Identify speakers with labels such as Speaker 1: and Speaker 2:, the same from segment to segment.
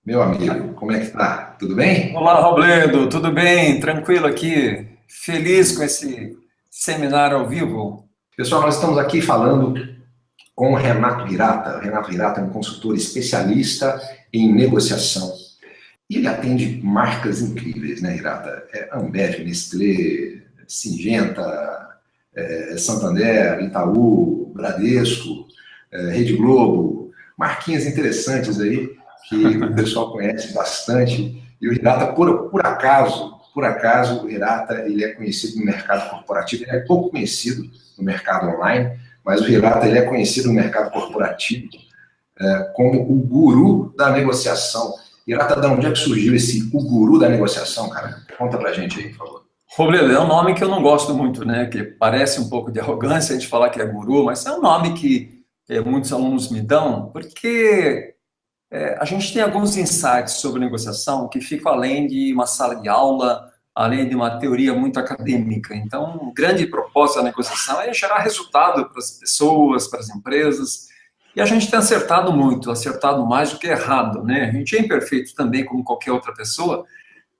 Speaker 1: Meu amigo, como é que tá? Tudo bem?
Speaker 2: Olá, Robledo, tudo bem? Tranquilo aqui? Feliz com esse seminário ao vivo?
Speaker 1: Pessoal, nós estamos aqui falando com o Renato Hirata. O Renato Hirata é um consultor especialista em negociação. E ele atende marcas incríveis, né, Hirata? Ambev, Nestlé, Singenta, Santander, Itaú, Bradesco, Rede Globo. Marquinhas interessantes aí que o pessoal conhece bastante. E o Hirata, por acaso, o Hirata ele é conhecido no mercado corporativo, ele é pouco conhecido no mercado online, mas o Hirata ele é conhecido no mercado corporativo como o guru da negociação. Hirata, de onde é que surgiu esse o guru da negociação, cara? Conta pra gente aí, por favor.
Speaker 2: Robledo, é um nome que eu não gosto muito, né? Que parece um pouco de arrogância a gente falar que é guru, mas é um nome que muitos alunos me dão, porque a gente tem alguns insights sobre negociação que ficam além de uma sala de aula, além de uma teoria muito acadêmica. Então, o grande propósito da negociação é gerar resultado para as pessoas, para as empresas. E a gente tem acertado muito, acertado mais do que errado, né? A gente é imperfeito também, como qualquer outra pessoa,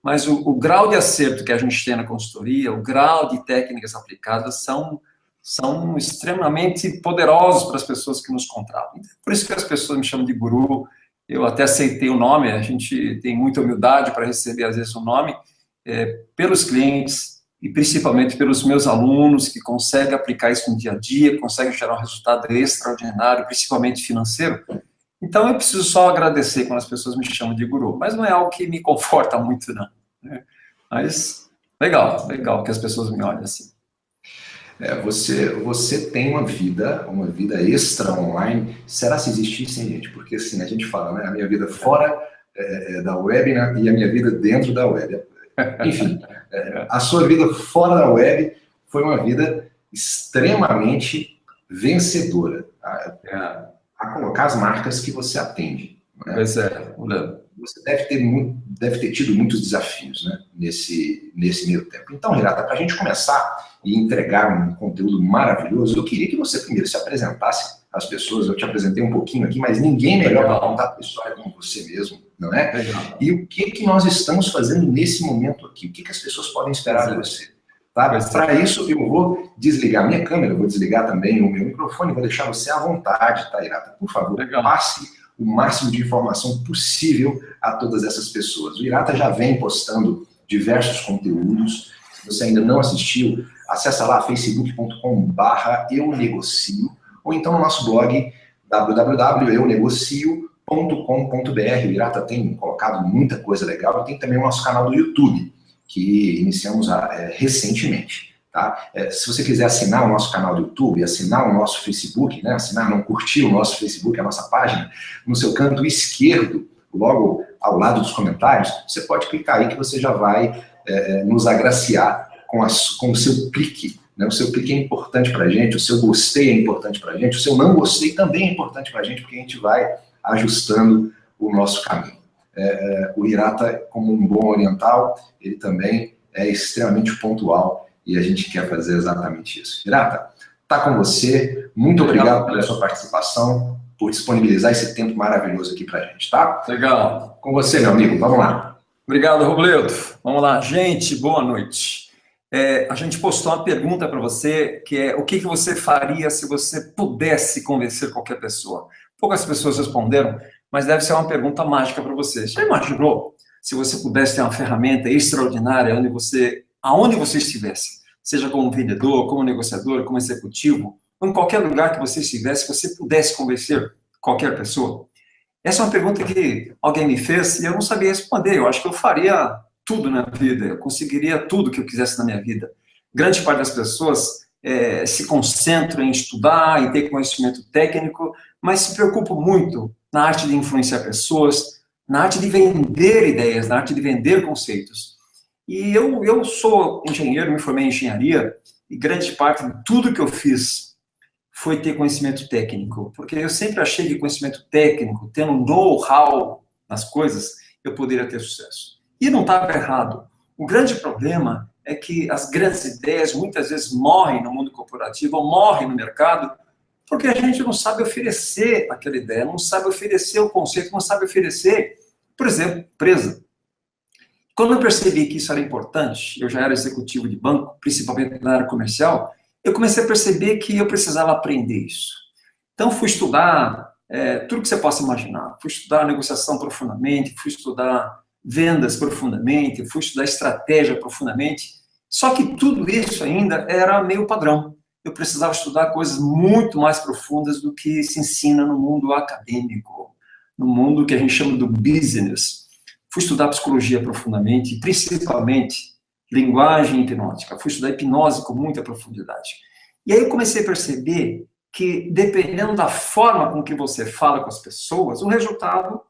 Speaker 2: mas o grau de acerto que a gente tem na consultoria, o grau de técnicas aplicadas são extremamente poderosos para as pessoas que nos contratam. Por isso que as pessoas me chamam de guru. Eu até aceitei o nome, a gente tem muita humildade para receber, às vezes, o nome, pelos clientes e principalmente pelos meus alunos que conseguem aplicar isso no dia a dia, conseguem gerar um resultado extraordinário, principalmente financeiro. Então, eu preciso só agradecer quando as pessoas me chamam de guru, mas não é algo que me conforta muito, não, né? Mas, legal, legal que as pessoas me olhem assim.
Speaker 1: Você tem uma vida extra online. Será se existisse, hein, gente? Porque assim, a gente fala, né? A minha vida fora da web, né, e a minha vida dentro da web. Enfim, a sua vida fora da web foi uma vida extremamente vencedora
Speaker 2: É,
Speaker 1: a colocar as marcas que você atende, né?
Speaker 2: pois é, Léo.
Speaker 1: Você deve ter tido muitos desafios, né, nesse meio tempo. Então, Renata, para a gente começar e entregar um conteúdo maravilhoso, eu queria que você primeiro se apresentasse às pessoas. Eu te apresentei um pouquinho aqui, mas ninguém melhor para
Speaker 2: Legal,
Speaker 1: contar a história como você mesmo, não é?
Speaker 2: legal,
Speaker 1: E o que nós estamos fazendo nesse momento aqui? O que as pessoas podem
Speaker 2: pois
Speaker 1: esperar de
Speaker 2: é,
Speaker 1: você? Tá?
Speaker 2: pois
Speaker 1: Para
Speaker 2: é.
Speaker 1: isso, eu vou desligar minha câmera, vou desligar também o meu microfone, vou deixar você à vontade, tá, Irata? Por favor,
Speaker 2: Legal.
Speaker 1: passe o máximo de informação possível a todas essas pessoas. O Irata já vem postando diversos conteúdos. Se você ainda não assistiu, acessa lá facebook.com/eu negocio ou então no nosso blog www.eunegocio.com.br. O Irata tem colocado muita coisa legal e tem também o nosso canal do YouTube, que iniciamos recentemente. Tá? Se você quiser assinar o nosso canal do YouTube, assinar o nosso Facebook, né? Assinar, não curtir o nosso Facebook, a nossa página, no seu canto esquerdo, logo ao lado dos comentários, você pode clicar aí que você já vai nos agraciar com o seu clique. Né? O seu clique é importante para a gente, o seu gostei é importante para a gente, o seu não gostei também é importante para a gente, porque a gente vai ajustando o nosso caminho. O Hirata, como um bom oriental, ele também é extremamente pontual e a gente quer fazer exatamente isso. Hirata, está com você. Muito obrigado pela sua participação, por disponibilizar esse tempo maravilhoso aqui para a gente, tá?
Speaker 2: Legal.
Speaker 1: Com você, meu amigo. Vamos lá.
Speaker 2: Obrigado, Robledo. Vamos lá, gente, boa noite. A gente postou uma pergunta para você, que é o que você faria se você pudesse convencer qualquer pessoa? Poucas pessoas responderam, mas deve ser uma pergunta mágica para você. Já imaginou se você pudesse ter uma ferramenta extraordinária aonde você estivesse, seja como vendedor, como negociador, como executivo, ou em qualquer lugar que você estivesse, você pudesse convencer qualquer pessoa? Essa é uma pergunta que alguém me fez e eu não sabia responder. Eu acho que eu faria tudo na vida, eu conseguiria tudo que eu quisesse na minha vida. Grande parte das pessoas se concentram em estudar, em ter conhecimento técnico, mas se preocupam muito na arte de influenciar pessoas, na arte de vender ideias, na arte de vender conceitos. E eu sou engenheiro, me formei em engenharia, e grande parte de tudo que eu fiz foi ter conhecimento técnico, porque eu sempre achei que conhecimento técnico, tendo um know-how nas coisas, eu poderia ter sucesso. E não estava errado. O grande problema é que as grandes ideias muitas vezes morrem no mundo corporativo, ou morrem no mercado, porque a gente não sabe oferecer aquela ideia, não sabe oferecer o conceito, não sabe oferecer Por exemplo, empresa. Quando eu percebi que isso era importante, eu já era executivo de banco, principalmente na área comercial, eu comecei a perceber que eu precisava aprender isso. Então, fui estudar tudo que você possa imaginar. Fui estudar negociação profundamente, fui estudar vendas profundamente, fui estudar estratégia profundamente. Só que tudo isso ainda era meio padrão. Eu precisava estudar coisas muito mais profundas do que se ensina no mundo acadêmico, no mundo que a gente chama do business. Fui estudar psicologia profundamente, principalmente linguagem hipnótica. Fui estudar hipnose com muita profundidade. E aí eu comecei a perceber que, dependendo da forma com que você fala com as pessoas, o resultado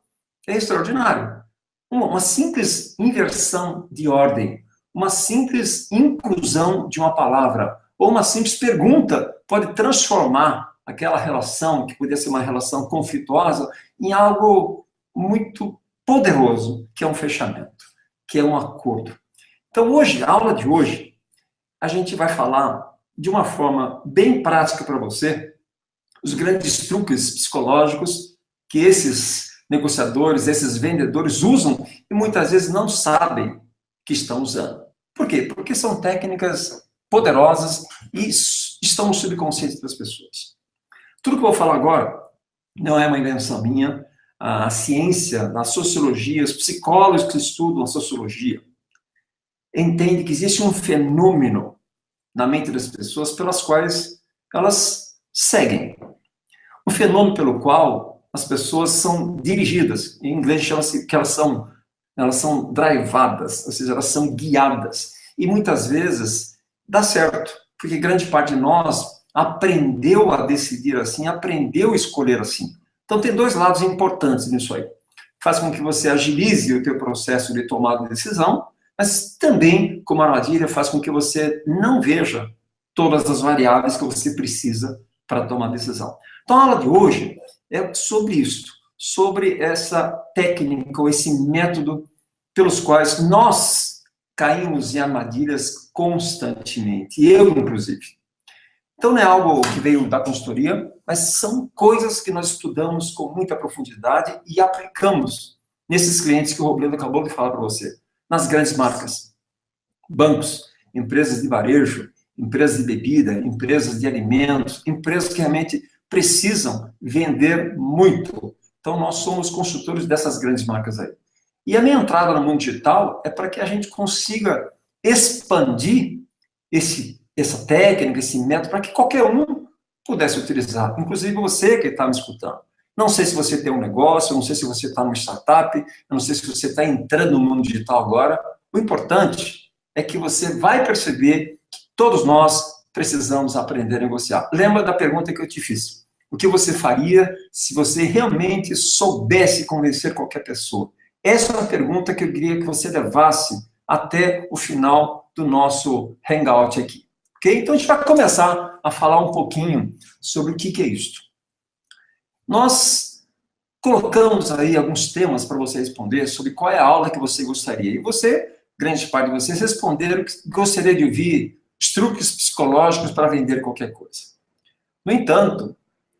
Speaker 2: é extraordinário. Uma simples inversão de ordem, uma simples inclusão de uma palavra, ou uma simples pergunta pode transformar aquela relação, que poderia ser uma relação conflituosa, em algo muito poderoso, que é um fechamento, que é um acordo. Então, hoje, a aula de hoje, a gente vai falar de uma forma bem prática para você, os grandes truques psicológicos que esses negociadores, esses vendedores usam e muitas vezes não sabem que estão usando. Por quê? Porque são técnicas poderosas e estão no subconsciente das pessoas. Tudo que eu vou falar agora não é uma invenção minha. A ciência, a sociologia, os psicólogos que estudam a sociologia entendem que existe um fenômeno na mente das pessoas pelas quais elas seguem. Um fenômeno pelo qual as pessoas são dirigidas. Em inglês chama-se que elas são drivadas, ou seja, elas são guiadas. E muitas vezes dá certo, porque grande parte de nós aprendeu a decidir assim, aprendeu a escolher assim. Então, tem dois lados importantes nisso aí. Faz com que você agilize o teu processo de tomada de decisão, mas também, como armadilha, faz com que você não veja todas as variáveis que você precisa para tomar decisão. Então, a aula de hoje é sobre isso, sobre essa técnica, ou esse método pelos quais nós caímos em armadilhas constantemente, eu, inclusive. Então, não é algo que veio da consultoria, mas são coisas que nós estudamos com muita profundidade e aplicamos nesses clientes que o Robledo acabou de falar para você. Nas grandes marcas, bancos, empresas de varejo, empresas de bebida, empresas de alimentos, empresas que realmente precisam vender muito. Então, nós somos consultores dessas grandes marcas aí. E a minha entrada no mundo digital é para que a gente consiga expandir essa técnica, esse método, para que qualquer um pudesse utilizar, inclusive você que está me escutando. Não sei se você tem um negócio, não sei se você está numa startup, eu não sei se você está entrando no mundo digital agora. O importante é que você vai perceber que todos nós precisamos aprender a negociar. Lembra da pergunta que eu te fiz? O que você faria se você realmente soubesse convencer qualquer pessoa? Essa é uma pergunta que eu queria que você levasse até o final do nosso hangout aqui. Okay? Então, a gente vai começar a falar um pouquinho sobre o que é isto. Nós colocamos aí alguns temas para você responder sobre qual é a aula que você gostaria. E você, grande parte de vocês, responderam que gostaria de ouvir os truques psicológicos para vender qualquer coisa. No entanto,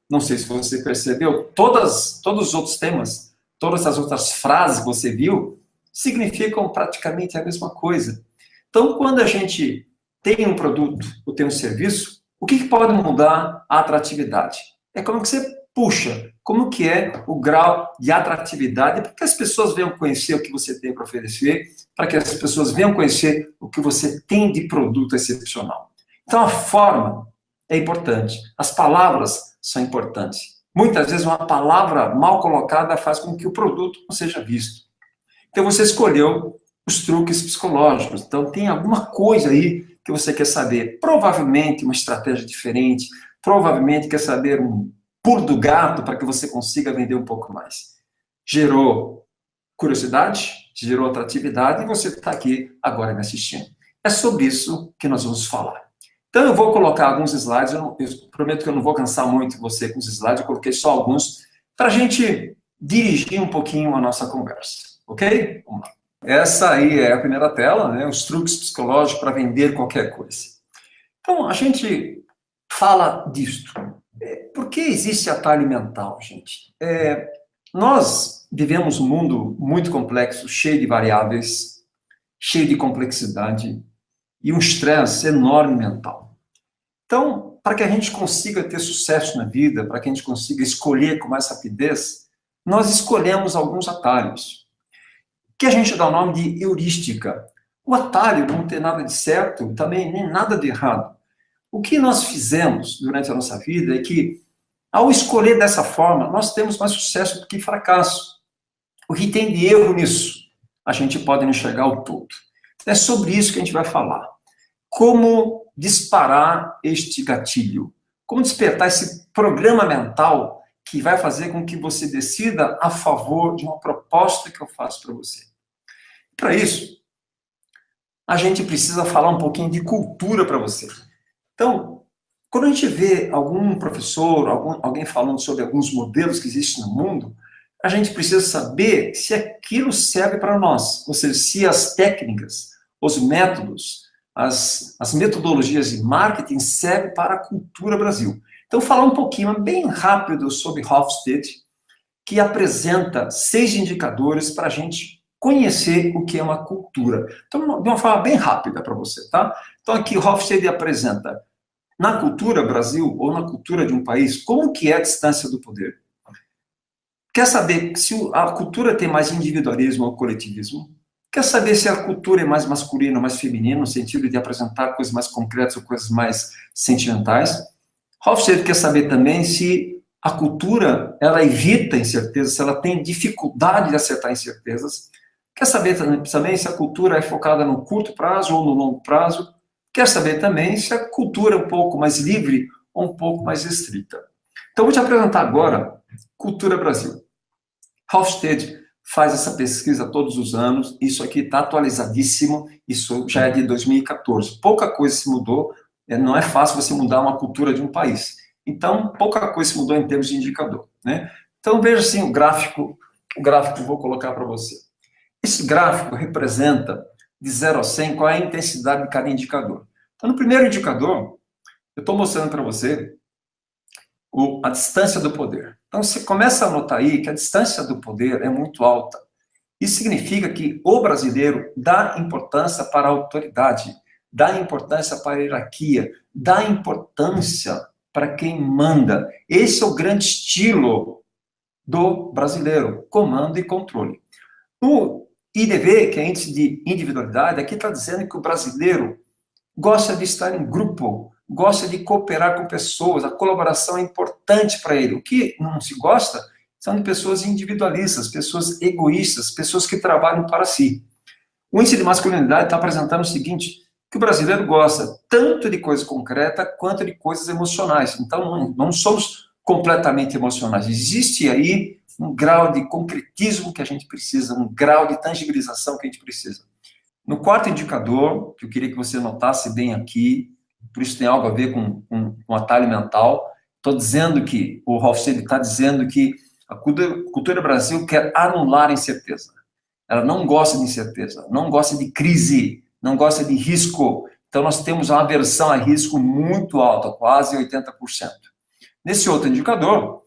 Speaker 2: não sei se você percebeu, todos os outros temas, todas as outras frases que você viu, significam praticamente a mesma coisa. Então, quando a gente tem um produto ou tem um serviço, o que pode mudar a atratividade? É como que você puxa, como que é o grau de atratividade, para que as pessoas venham conhecer o que você tem para oferecer, para que as pessoas venham conhecer o que você tem de produto excepcional. Então, a forma é importante, as palavras são importantes. Muitas vezes, uma palavra mal colocada faz com que o produto não seja visto. Então, você escolheu os truques psicológicos. Então, tem alguma coisa aí que você quer saber. Provavelmente uma estratégia diferente, provavelmente quer saber um pulo do gato para que você consiga vender um pouco mais. Gerou curiosidade, gerou atratividade e você está aqui agora me assistindo. É sobre isso que nós vamos falar. Então, eu vou colocar alguns slides, eu prometo que eu não vou cansar muito você com os slides, eu coloquei só alguns, para a gente dirigir um pouquinho a nossa conversa. Ok? Vamos lá. Essa aí é a primeira tela, né? Os truques psicológicos para vender qualquer coisa. Então, a gente fala disto. Por que existe atalho mental, gente? nós vivemos um mundo muito complexo, cheio de variáveis, cheio de complexidade e um estresse enorme mental. Então, para que a gente consiga ter sucesso na vida, para que a gente consiga escolher com mais rapidez, nós escolhemos alguns atalhos, que a gente dá o nome de heurística. O atalho não tem nada de certo, também nem nada de errado. O que nós fizemos durante a nossa vida é que, ao escolher dessa forma, nós temos mais sucesso do que fracasso. O que tem de erro nisso? A gente pode enxergar o todo. É sobre isso que a gente vai falar. Como disparar este gatilho? Como despertar esse programa mental que vai fazer com que você decida a favor de uma proposta que eu faço para você? Para isso, a gente precisa falar um pouquinho de cultura para você. Então, quando a gente vê algum professor, alguém falando sobre alguns modelos que existem no mundo, a gente precisa saber se aquilo serve para nós, ou seja, se as técnicas, os métodos, as metodologias de marketing servem para a cultura Brasil. Então, falar um pouquinho, bem rápido, sobre Hofstede, que apresenta 6 indicadores para a gente conhecer o que é uma cultura. Então, de uma forma bem rápida para você, tá? Então, aqui Hofstede apresenta, na cultura Brasil, ou na cultura de um país, como que é a distância do poder. Quer saber se a cultura tem mais individualismo ou coletivismo? Quer saber se a cultura é mais masculina ou mais feminina, no sentido de apresentar coisas mais concretas ou coisas mais sentimentais? Hofstede quer saber também se a cultura, ela evita incertezas, se ela tem dificuldade de acertar incertezas. Quer saber também se a cultura é focada no curto prazo ou no longo prazo. Quer saber também se a cultura é um pouco mais livre ou um pouco mais restrita. Então, vou te apresentar agora Cultura Brasil. Hofstede faz essa pesquisa todos os anos, isso aqui está atualizadíssimo, isso já é de 2014. Pouca coisa se mudou, não é fácil você mudar uma cultura de um país. Então, pouca coisa se mudou em termos de indicador, né? Então, veja assim o gráfico que eu vou colocar para você. Esse gráfico representa, de 0 a 100, qual é a intensidade de cada indicador. Então, no primeiro indicador, eu estou mostrando para você a distância do poder. Então, você começa a notar aí que a distância do poder é muito alta. Isso significa que o brasileiro dá importância para a autoridade, dá importância para a hierarquia, dá importância para quem manda. Esse é o grande estilo do brasileiro, comando e controle. O IDV, que é índice de individualidade, aqui está dizendo que o brasileiro gosta de estar em grupo, gosta de cooperar com pessoas, a colaboração é importante para ele. O que não se gosta são de pessoas individualistas, pessoas egoístas, pessoas que trabalham para si. O índice de masculinidade está apresentando o seguinte, que o brasileiro gosta tanto de coisa concreta quanto de coisas emocionais. Então, não somos completamente emocionais. Existe aí um grau de concretismo que a gente precisa, um grau de tangibilização que a gente precisa. No quarto indicador, que eu queria que você notasse bem aqui, por isso tem algo a ver com atalho mental, estou dizendo que, o Hofstede está dizendo que a cultura Brasil quer anular a incerteza. Ela não gosta de incerteza, não gosta de crise, não gosta de risco. Então, nós temos uma aversão a risco muito alta, quase 80%. Nesse outro indicador,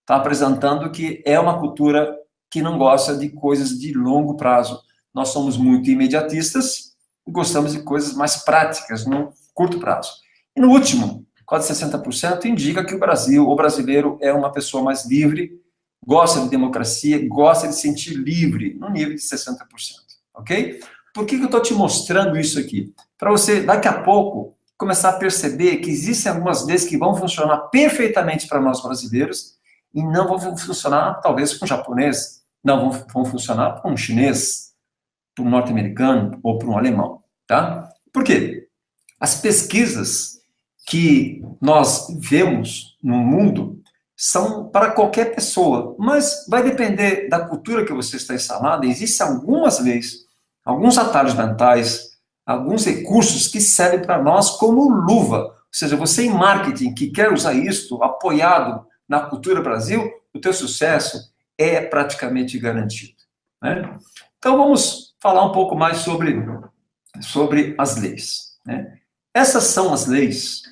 Speaker 2: está apresentando que é uma cultura que não gosta de coisas de longo prazo. Nós somos muito imediatistas e gostamos de coisas mais práticas, no curto prazo. E no último, quase 60%, indica que o brasileiro é uma pessoa mais livre, gosta de democracia, gosta de se sentir livre, no nível de 60%, ok? Por que eu estou te mostrando isso aqui? Para você, daqui a pouco, começar a perceber que existem algumas leis que vão funcionar perfeitamente para nós brasileiros e não vão funcionar, talvez, para um japonês, não vão funcionar para um chinês, para um norte-americano ou para um alemão, tá? Por quê? As pesquisas que nós vemos no mundo são para qualquer pessoa, mas vai depender da cultura que você está instalada. Existem algumas leis, alguns atalhos mentais, alguns recursos que servem para nós como luva. Ou seja, você em marketing que quer usar isso apoiado na cultura Brasil, o teu sucesso é praticamente garantido, né? Então, vamos falar um pouco mais sobre as leis, né? Essas são as leis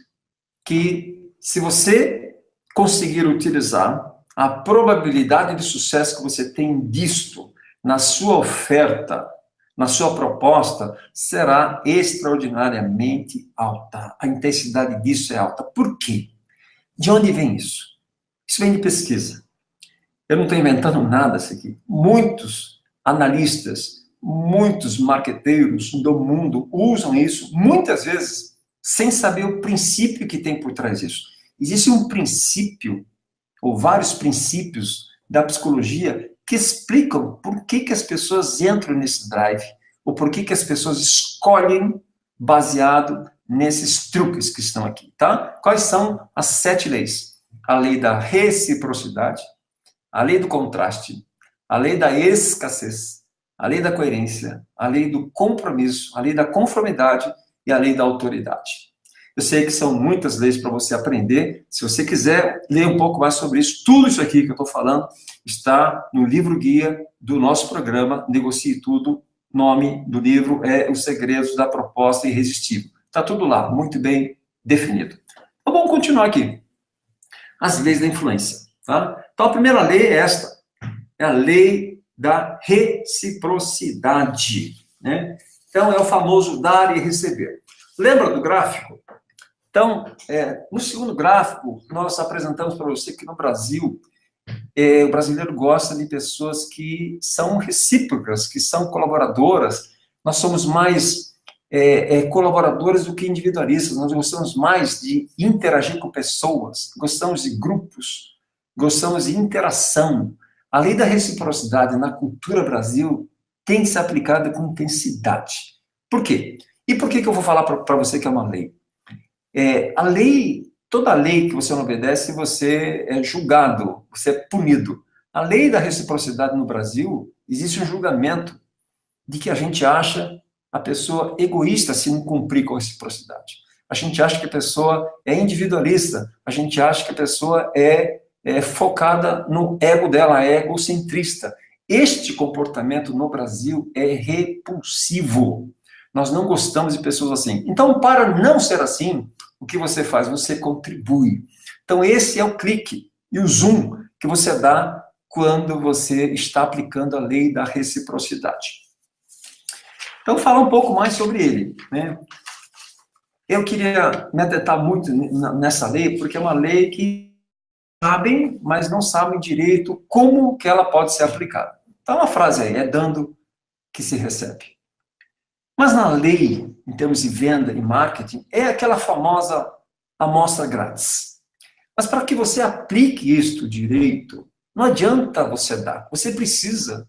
Speaker 2: que, se você conseguir utilizar, a probabilidade de sucesso que você tem visto na sua oferta, na sua proposta, será extraordinariamente alta. A intensidade disso é alta. Por quê? De onde vem isso? Isso vem de pesquisa. Eu não estou inventando nada isso aqui. Muitos analistas, muitos marqueteiros do mundo usam isso, muitas vezes, sem saber o princípio que tem por trás disso. Existe um princípio, ou vários princípios da psicologia que explicam por que as pessoas entram nesse drive, ou por que as pessoas escolhem baseado nesses truques que estão aqui, tá? Quais são as 7 leis? A lei da reciprocidade, a lei do contraste, a lei da escassez, a lei da coerência, a lei do compromisso, a lei da conformidade e a lei da autoridade. Eu sei que são muitas leis para você aprender. Se você quiser ler um pouco mais sobre isso, tudo isso aqui que eu estou falando está no livro-guia do nosso programa Negocie Tudo. O nome do livro é Os Segredos da Proposta Irresistível. Está tudo lá, muito bem definido. Então, vamos continuar aqui. As leis da influência. Tá? Então, a primeira lei é esta. É a lei da reciprocidade. Né? Então, é o famoso dar e receber. Lembra do gráfico? Então, no segundo gráfico, nós apresentamos para você que no Brasil, o brasileiro gosta de pessoas que são recíprocas, que são colaboradoras. Nós somos mais colaboradores do que individualistas. Nós gostamos mais de interagir com pessoas, gostamos de grupos, gostamos de interação. A lei da reciprocidade na cultura Brasil tem se aplicado com intensidade. Por quê? E por que eu vou falar para você que é uma lei? A lei, toda lei que você não obedece, você é julgado, você é punido. A lei da reciprocidade no Brasil, existe um julgamento de que a gente acha a pessoa egoísta se não cumprir com a reciprocidade. A gente acha que a pessoa é individualista, a gente acha que a pessoa é focada no ego dela, é egocentrista. Este comportamento no Brasil é repulsivo. Nós não gostamos de pessoas assim. Então, para não ser assim, o que você faz? Você contribui. Então, esse é o clique e o zoom que você dá quando você está aplicando a lei da reciprocidade. Então, falar um pouco mais sobre ele. Né? Eu queria me atentar muito nessa lei, porque é uma lei que sabem, mas não sabem direito como que ela pode ser aplicada. Então, a frase aí, é dando que se recebe. Mas na lei, em termos de venda e marketing, é aquela famosa amostra grátis. Mas para que você aplique isto direito, não adianta você dar. Você precisa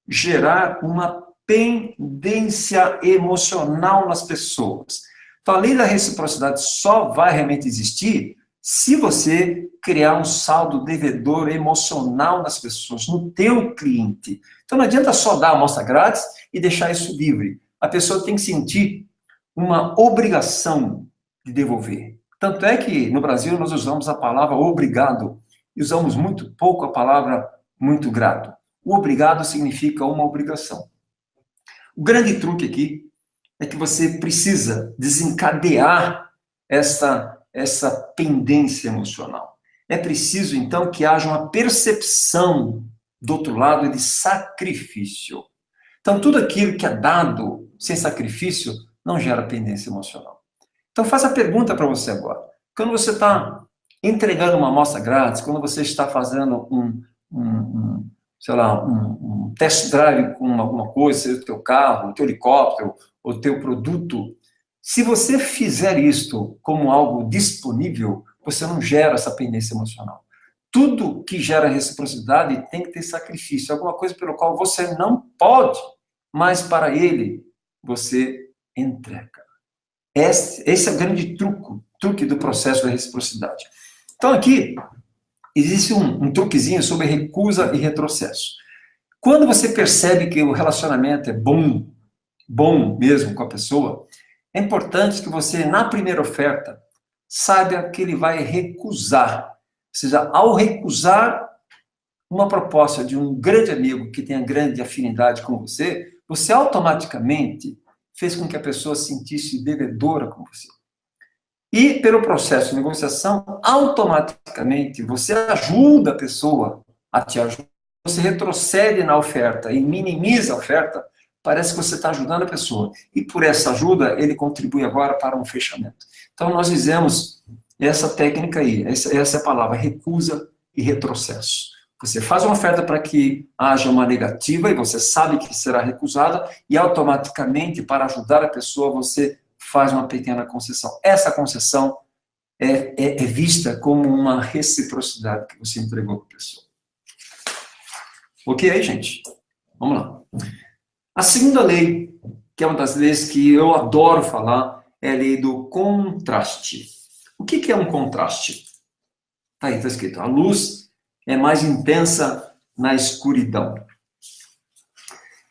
Speaker 2: gerar uma pendência emocional nas pessoas. Então, a lei da reciprocidade só vai realmente existir se você criar um saldo devedor emocional nas pessoas, no teu cliente. Então, não adianta só dar a amostra grátis e deixar isso livre. A pessoa tem que sentir uma obrigação de devolver. Tanto é que no Brasil nós usamos a palavra obrigado e usamos muito pouco a palavra muito grato. O obrigado significa uma obrigação. O grande truque aqui é que você precisa desencadear essa pendência emocional. É preciso, então, que haja uma percepção do outro lado de sacrifício. Então, tudo aquilo que é dado sem sacrifício não gera pendência emocional. Então, faça a pergunta para você agora. Quando você está entregando uma amostra grátis, quando você está fazendo um test drive com alguma coisa, seja o teu carro, o teu helicóptero, o teu produto, se você fizer isto como algo disponível, você não gera essa pendência emocional. Tudo que gera reciprocidade tem que ter sacrifício, alguma coisa pelo qual você não pode, mas para ele você entrega. Esse é o grande truque do processo da reciprocidade. Então aqui existe um truquezinho sobre recusa e retrocesso. Quando você percebe que o relacionamento é bom mesmo com a pessoa, é importante que você, na primeira oferta, saiba que ele vai recusar. Ou seja, ao recusar uma proposta de um grande amigo que tenha grande afinidade com você, você automaticamente fez com que a pessoa se sentisse devedora com você. E pelo processo de negociação, automaticamente você ajuda a pessoa a te ajudar. Você retrocede na oferta e minimiza a oferta, parece que você está ajudando a pessoa. E por essa ajuda, ele contribui agora para um fechamento. Então, nós fizemos essa técnica aí, essa é a palavra, recusa e retrocesso. Você faz uma oferta para que haja uma negativa e você sabe que será recusada, e automaticamente, para ajudar a pessoa, você faz uma pequena concessão. Essa concessão é vista como uma reciprocidade que você entregou para a pessoa. Ok aí, gente? Vamos lá. A segunda lei, que é uma das leis que eu adoro falar, é a lei do contraste. O que é um contraste? Tá aí, está escrito. A luz é mais intensa na escuridão.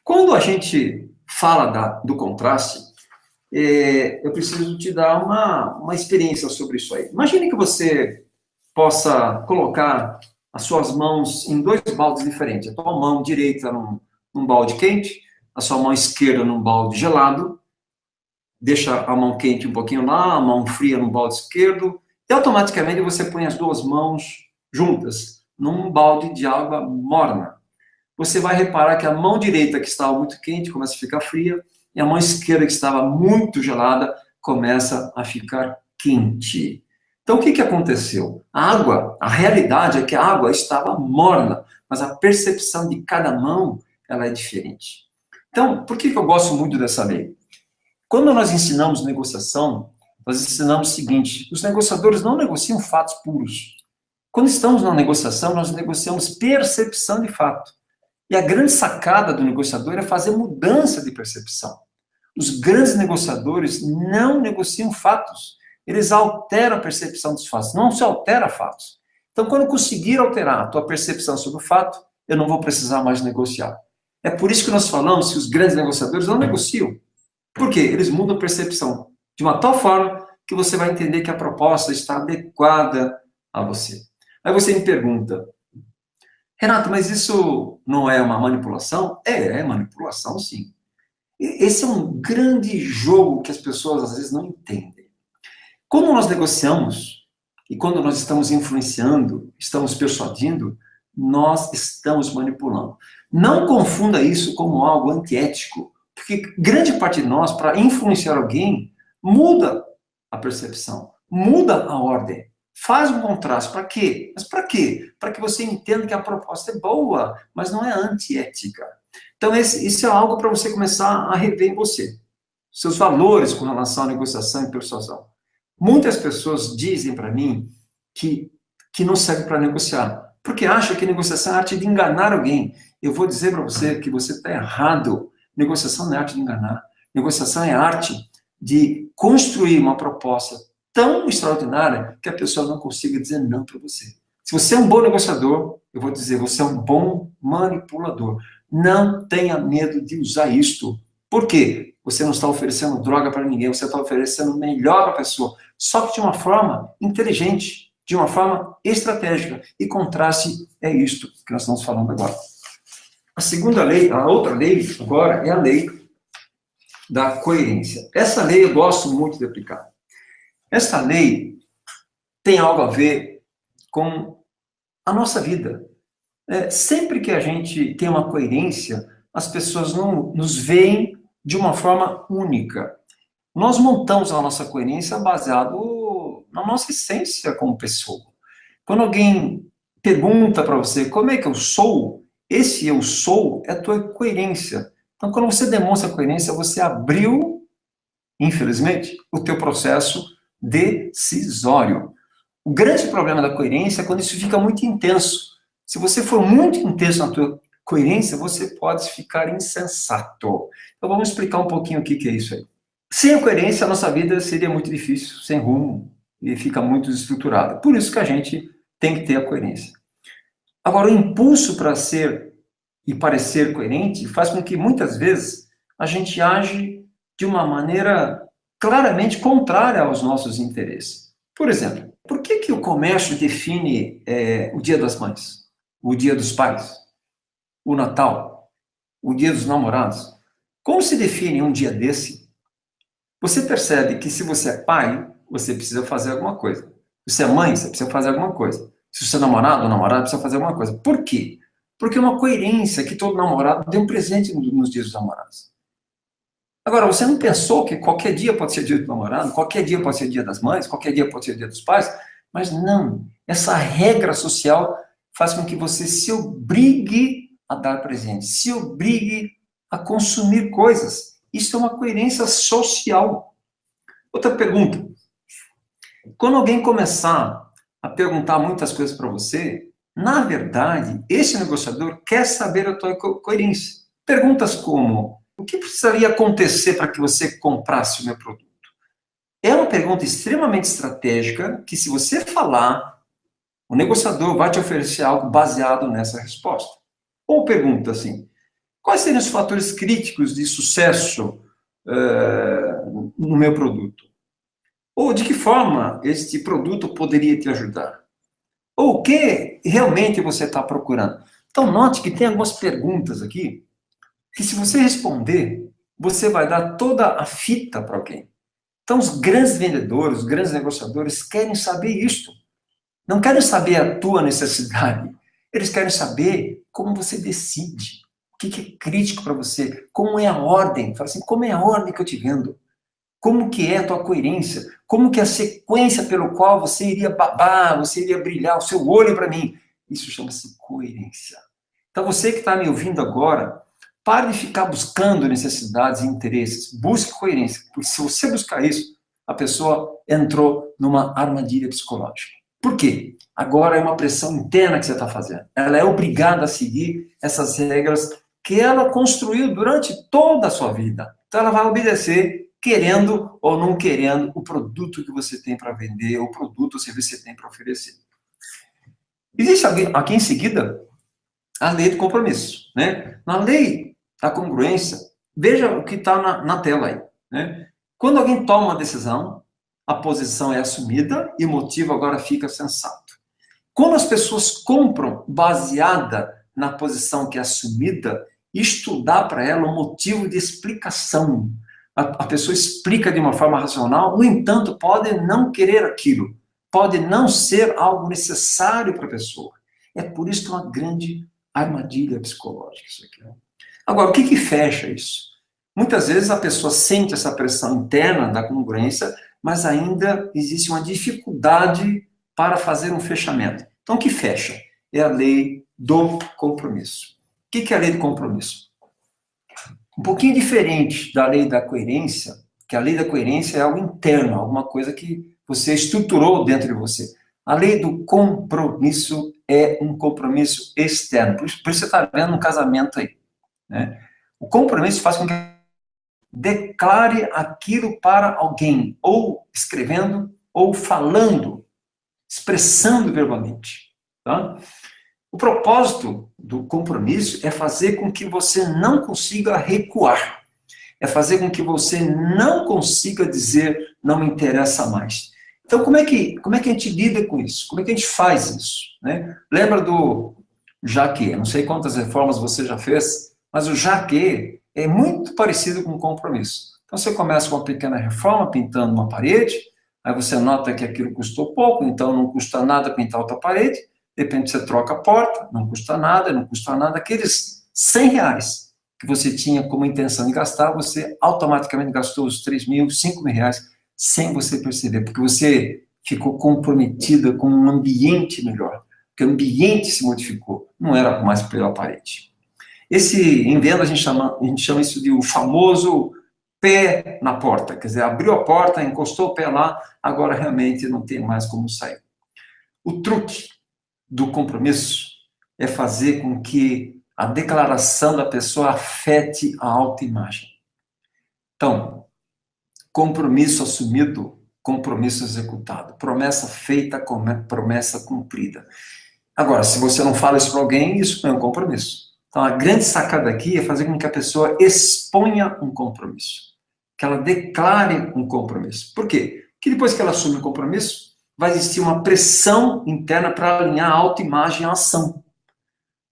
Speaker 2: Quando a gente fala do contraste, eu preciso te dar uma experiência sobre isso aí. Imagine que você possa colocar as suas mãos em dois baldes diferentes. A tua mão direita num balde quente, a sua mão esquerda num balde gelado. Deixa a mão quente um pouquinho lá, a mão fria no balde esquerdo, e automaticamente você põe as duas mãos juntas num balde de água morna. Você vai reparar que a mão direita, que estava muito quente, começa a ficar fria, e a mão esquerda, que estava muito gelada, começa a ficar quente. Então, o que aconteceu? A realidade é que a água estava morna, mas a percepção de cada mão, ela é diferente. Então, por que eu gosto muito dessa lei? Quando nós ensinamos negociação, nós ensinamos o seguinte: os negociadores não negociam fatos puros. Quando estamos na negociação, nós negociamos percepção de fato. E a grande sacada do negociador é fazer mudança de percepção. Os grandes negociadores não negociam fatos. Eles alteram a percepção dos fatos. Não se altera fatos. Então, quando eu conseguir alterar a tua percepção sobre o fato, eu não vou precisar mais negociar. É por isso que nós falamos que os grandes negociadores não negociam. Por quê? Eles mudam a percepção de uma tal forma que você vai entender que a proposta está adequada a você. Aí você me pergunta: Renato, mas isso não é uma manipulação? É manipulação, sim. Esse é um grande jogo que as pessoas às vezes não entendem. Quando nós negociamos e quando nós estamos influenciando, estamos persuadindo, nós estamos manipulando. Não confunda isso como algo antiético, porque grande parte de nós, para influenciar alguém, muda a percepção, muda a ordem, faz um contraste. Para quê? Mas para quê? Para que você entenda que a proposta é boa, mas não é antiética. Então, isso é algo para você começar a rever em você. Seus valores com relação à negociação e persuasão. Muitas pessoas dizem para mim que não serve para negociar, porque acham que negociação é a arte de enganar alguém. Eu vou dizer para você que você está errado. Negociação não é arte de enganar. Negociação é arte de construir uma proposta tão extraordinária que a pessoa não consiga dizer não para você. Se você é um bom negociador, eu vou dizer, você é um bom manipulador. Não tenha medo de usar isto. Por quê? Você não está oferecendo droga para ninguém, você está oferecendo o melhor para a pessoa, só que de uma forma inteligente, de uma forma estratégica. E contraste é isto que nós estamos falando agora. A segunda lei, a outra lei agora é a lei da coerência. Essa lei eu gosto muito de aplicar. Essa lei tem algo a ver com a nossa vida. Sempre que a gente tem uma coerência, as pessoas não nos veem de uma forma única. Nós montamos a nossa coerência baseado na nossa essência como pessoa. Quando alguém pergunta para você como é que eu sou, esse eu sou é a tua coerência. Então, quando você demonstra coerência, você abriu, infelizmente, o teu processo decisório. O grande problema da coerência é quando isso fica muito intenso. Se você for muito intenso na tua coerência, você pode ficar insensato. Então, vamos explicar um pouquinho o que é isso aí. Sem a coerência, a nossa vida seria muito difícil, sem rumo, e fica muito desestruturada. Por isso que a gente tem que ter a coerência. Agora, o impulso para ser e parecer coerente faz com que, muitas vezes, a gente age de uma maneira claramente contrária aos nossos interesses. Por exemplo, por que o comércio define o Dia das Mães, o Dia dos Pais, o Natal, o Dia dos Namorados? Como se define um dia desse? Você percebe que se você é pai, você precisa fazer alguma coisa. Se você é mãe, você precisa fazer alguma coisa. Se você é namorado ou namorada, precisa fazer alguma coisa. Por quê? Porque é uma coerência que todo namorado dê um presente nos dias dos namorados. Agora, você não pensou que qualquer dia pode ser dia do namorado, qualquer dia pode ser dia das mães, qualquer dia pode ser dia dos pais? Mas não. Essa regra social faz com que você se obrigue a dar presente, se obrigue a consumir coisas. Isso é uma coerência social. Outra pergunta. Quando alguém começar a perguntar muitas coisas para você, na verdade, esse negociador quer saber a tua coerência. Perguntas como: o que precisaria acontecer para que você comprasse o meu produto? É uma pergunta extremamente estratégica que, se você falar, o negociador vai te oferecer algo baseado nessa resposta. Ou pergunta assim: quais seriam os fatores críticos de sucesso no meu produto? Ou de que forma este produto poderia te ajudar? Ou o que realmente você está procurando? Então, note que tem algumas perguntas aqui que, se você responder, você vai dar toda a fita para alguém. Então, os grandes vendedores, os grandes negociadores querem saber isto. Não querem saber a tua necessidade. Eles querem saber como você decide. O que é crítico para você? Como é a ordem? Fala assim, como é a ordem que eu te vendo? Como que é a tua coerência? Como que é a sequência pelo qual você iria babar, você iria brilhar o seu olho para mim? Isso chama-se coerência. Então, você que está me ouvindo agora, pare de ficar buscando necessidades e interesses. Busque coerência. Porque se você buscar isso, a pessoa entrou numa armadilha psicológica. Por quê? Agora é uma pressão interna que você está fazendo. Ela é obrigada a seguir essas regras que ela construiu durante toda a sua vida. Então, ela vai obedecer, querendo ou não querendo, o produto que você tem para vender, o produto ou serviço que você tem para oferecer. Existe aqui em seguida a lei do compromisso, né? Na lei da congruência, veja o que está na tela aí, né? Quando alguém toma uma decisão, a posição é assumida e o motivo agora fica sensato. Quando as pessoas compram baseada na posição que é assumida, isto dá para ela um motivo de explicação. A pessoa explica de uma forma racional, no entanto, pode não querer aquilo, pode não ser algo necessário para a pessoa. É por isso que é uma grande armadilha psicológica isso aqui. Agora, o que fecha isso? Muitas vezes a pessoa sente essa pressão interna da congruência, mas ainda existe uma dificuldade para fazer um fechamento. Então, o que fecha? É a lei do compromisso. O que é a lei do compromisso? Um pouquinho diferente da lei da coerência, que a lei da coerência é algo interno, alguma coisa que você estruturou dentro de você. A lei do compromisso é um compromisso externo. Por isso você está vendo um casamento aí, né? O compromisso faz com que declare aquilo para alguém, ou escrevendo, ou falando, expressando verbalmente. Tá? O propósito do compromisso é fazer com que você não consiga recuar. É fazer com que você não consiga dizer, não me interessa mais. Então, como é que a gente lida com isso? Como é que a gente faz isso? Né? Lembra do jaquê? Não sei quantas reformas você já fez, mas o jaquê é muito parecido com o compromisso. Então, você começa com uma pequena reforma, pintando uma parede, aí você nota que aquilo custou pouco, então não custa nada pintar outra parede, de repente você troca a porta, não custa nada, aqueles R$100 que você tinha como intenção de gastar, você automaticamente gastou os 3 mil, 5 mil reais, sem você perceber, porque você ficou comprometida com um ambiente melhor, porque o ambiente se modificou, não era mais pela parede. Em venda a gente chama isso de o famoso pé na porta, quer dizer, abriu a porta, encostou o pé lá, agora realmente não tem mais como sair. O truque do compromisso é fazer com que a declaração da pessoa afete a autoimagem. Então, compromisso assumido, compromisso executado. Promessa feita, promessa cumprida. Agora, se você não fala isso para alguém, isso não é um compromisso. Então, a grande sacada aqui é fazer com que a pessoa exponha um compromisso. Que ela declare um compromisso. Por quê? Porque depois que ela assume o compromisso, vai existir uma pressão interna para alinhar a autoimagem à ação.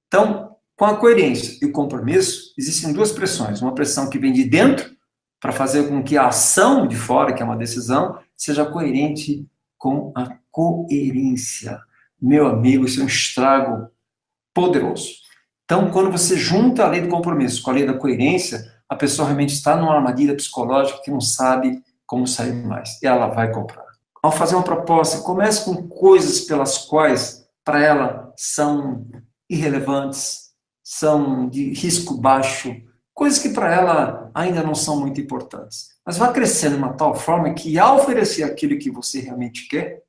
Speaker 2: Então, com a coerência e o compromisso, existem duas pressões. Uma pressão que vem de dentro, para fazer com que a ação de fora, que é uma decisão, seja coerente com a coerência. Meu amigo, isso é um estrago poderoso. Então, quando você junta a lei do compromisso com a lei da coerência, a pessoa realmente está numa armadilha psicológica que não sabe como sair mais. E ela vai comprar. Ao fazer uma proposta, comece com coisas pelas quais, para ela, são irrelevantes, são de risco baixo, coisas que para ela ainda não são muito importantes. Mas vá crescendo de uma tal forma que, ao oferecer aquilo que você realmente quer,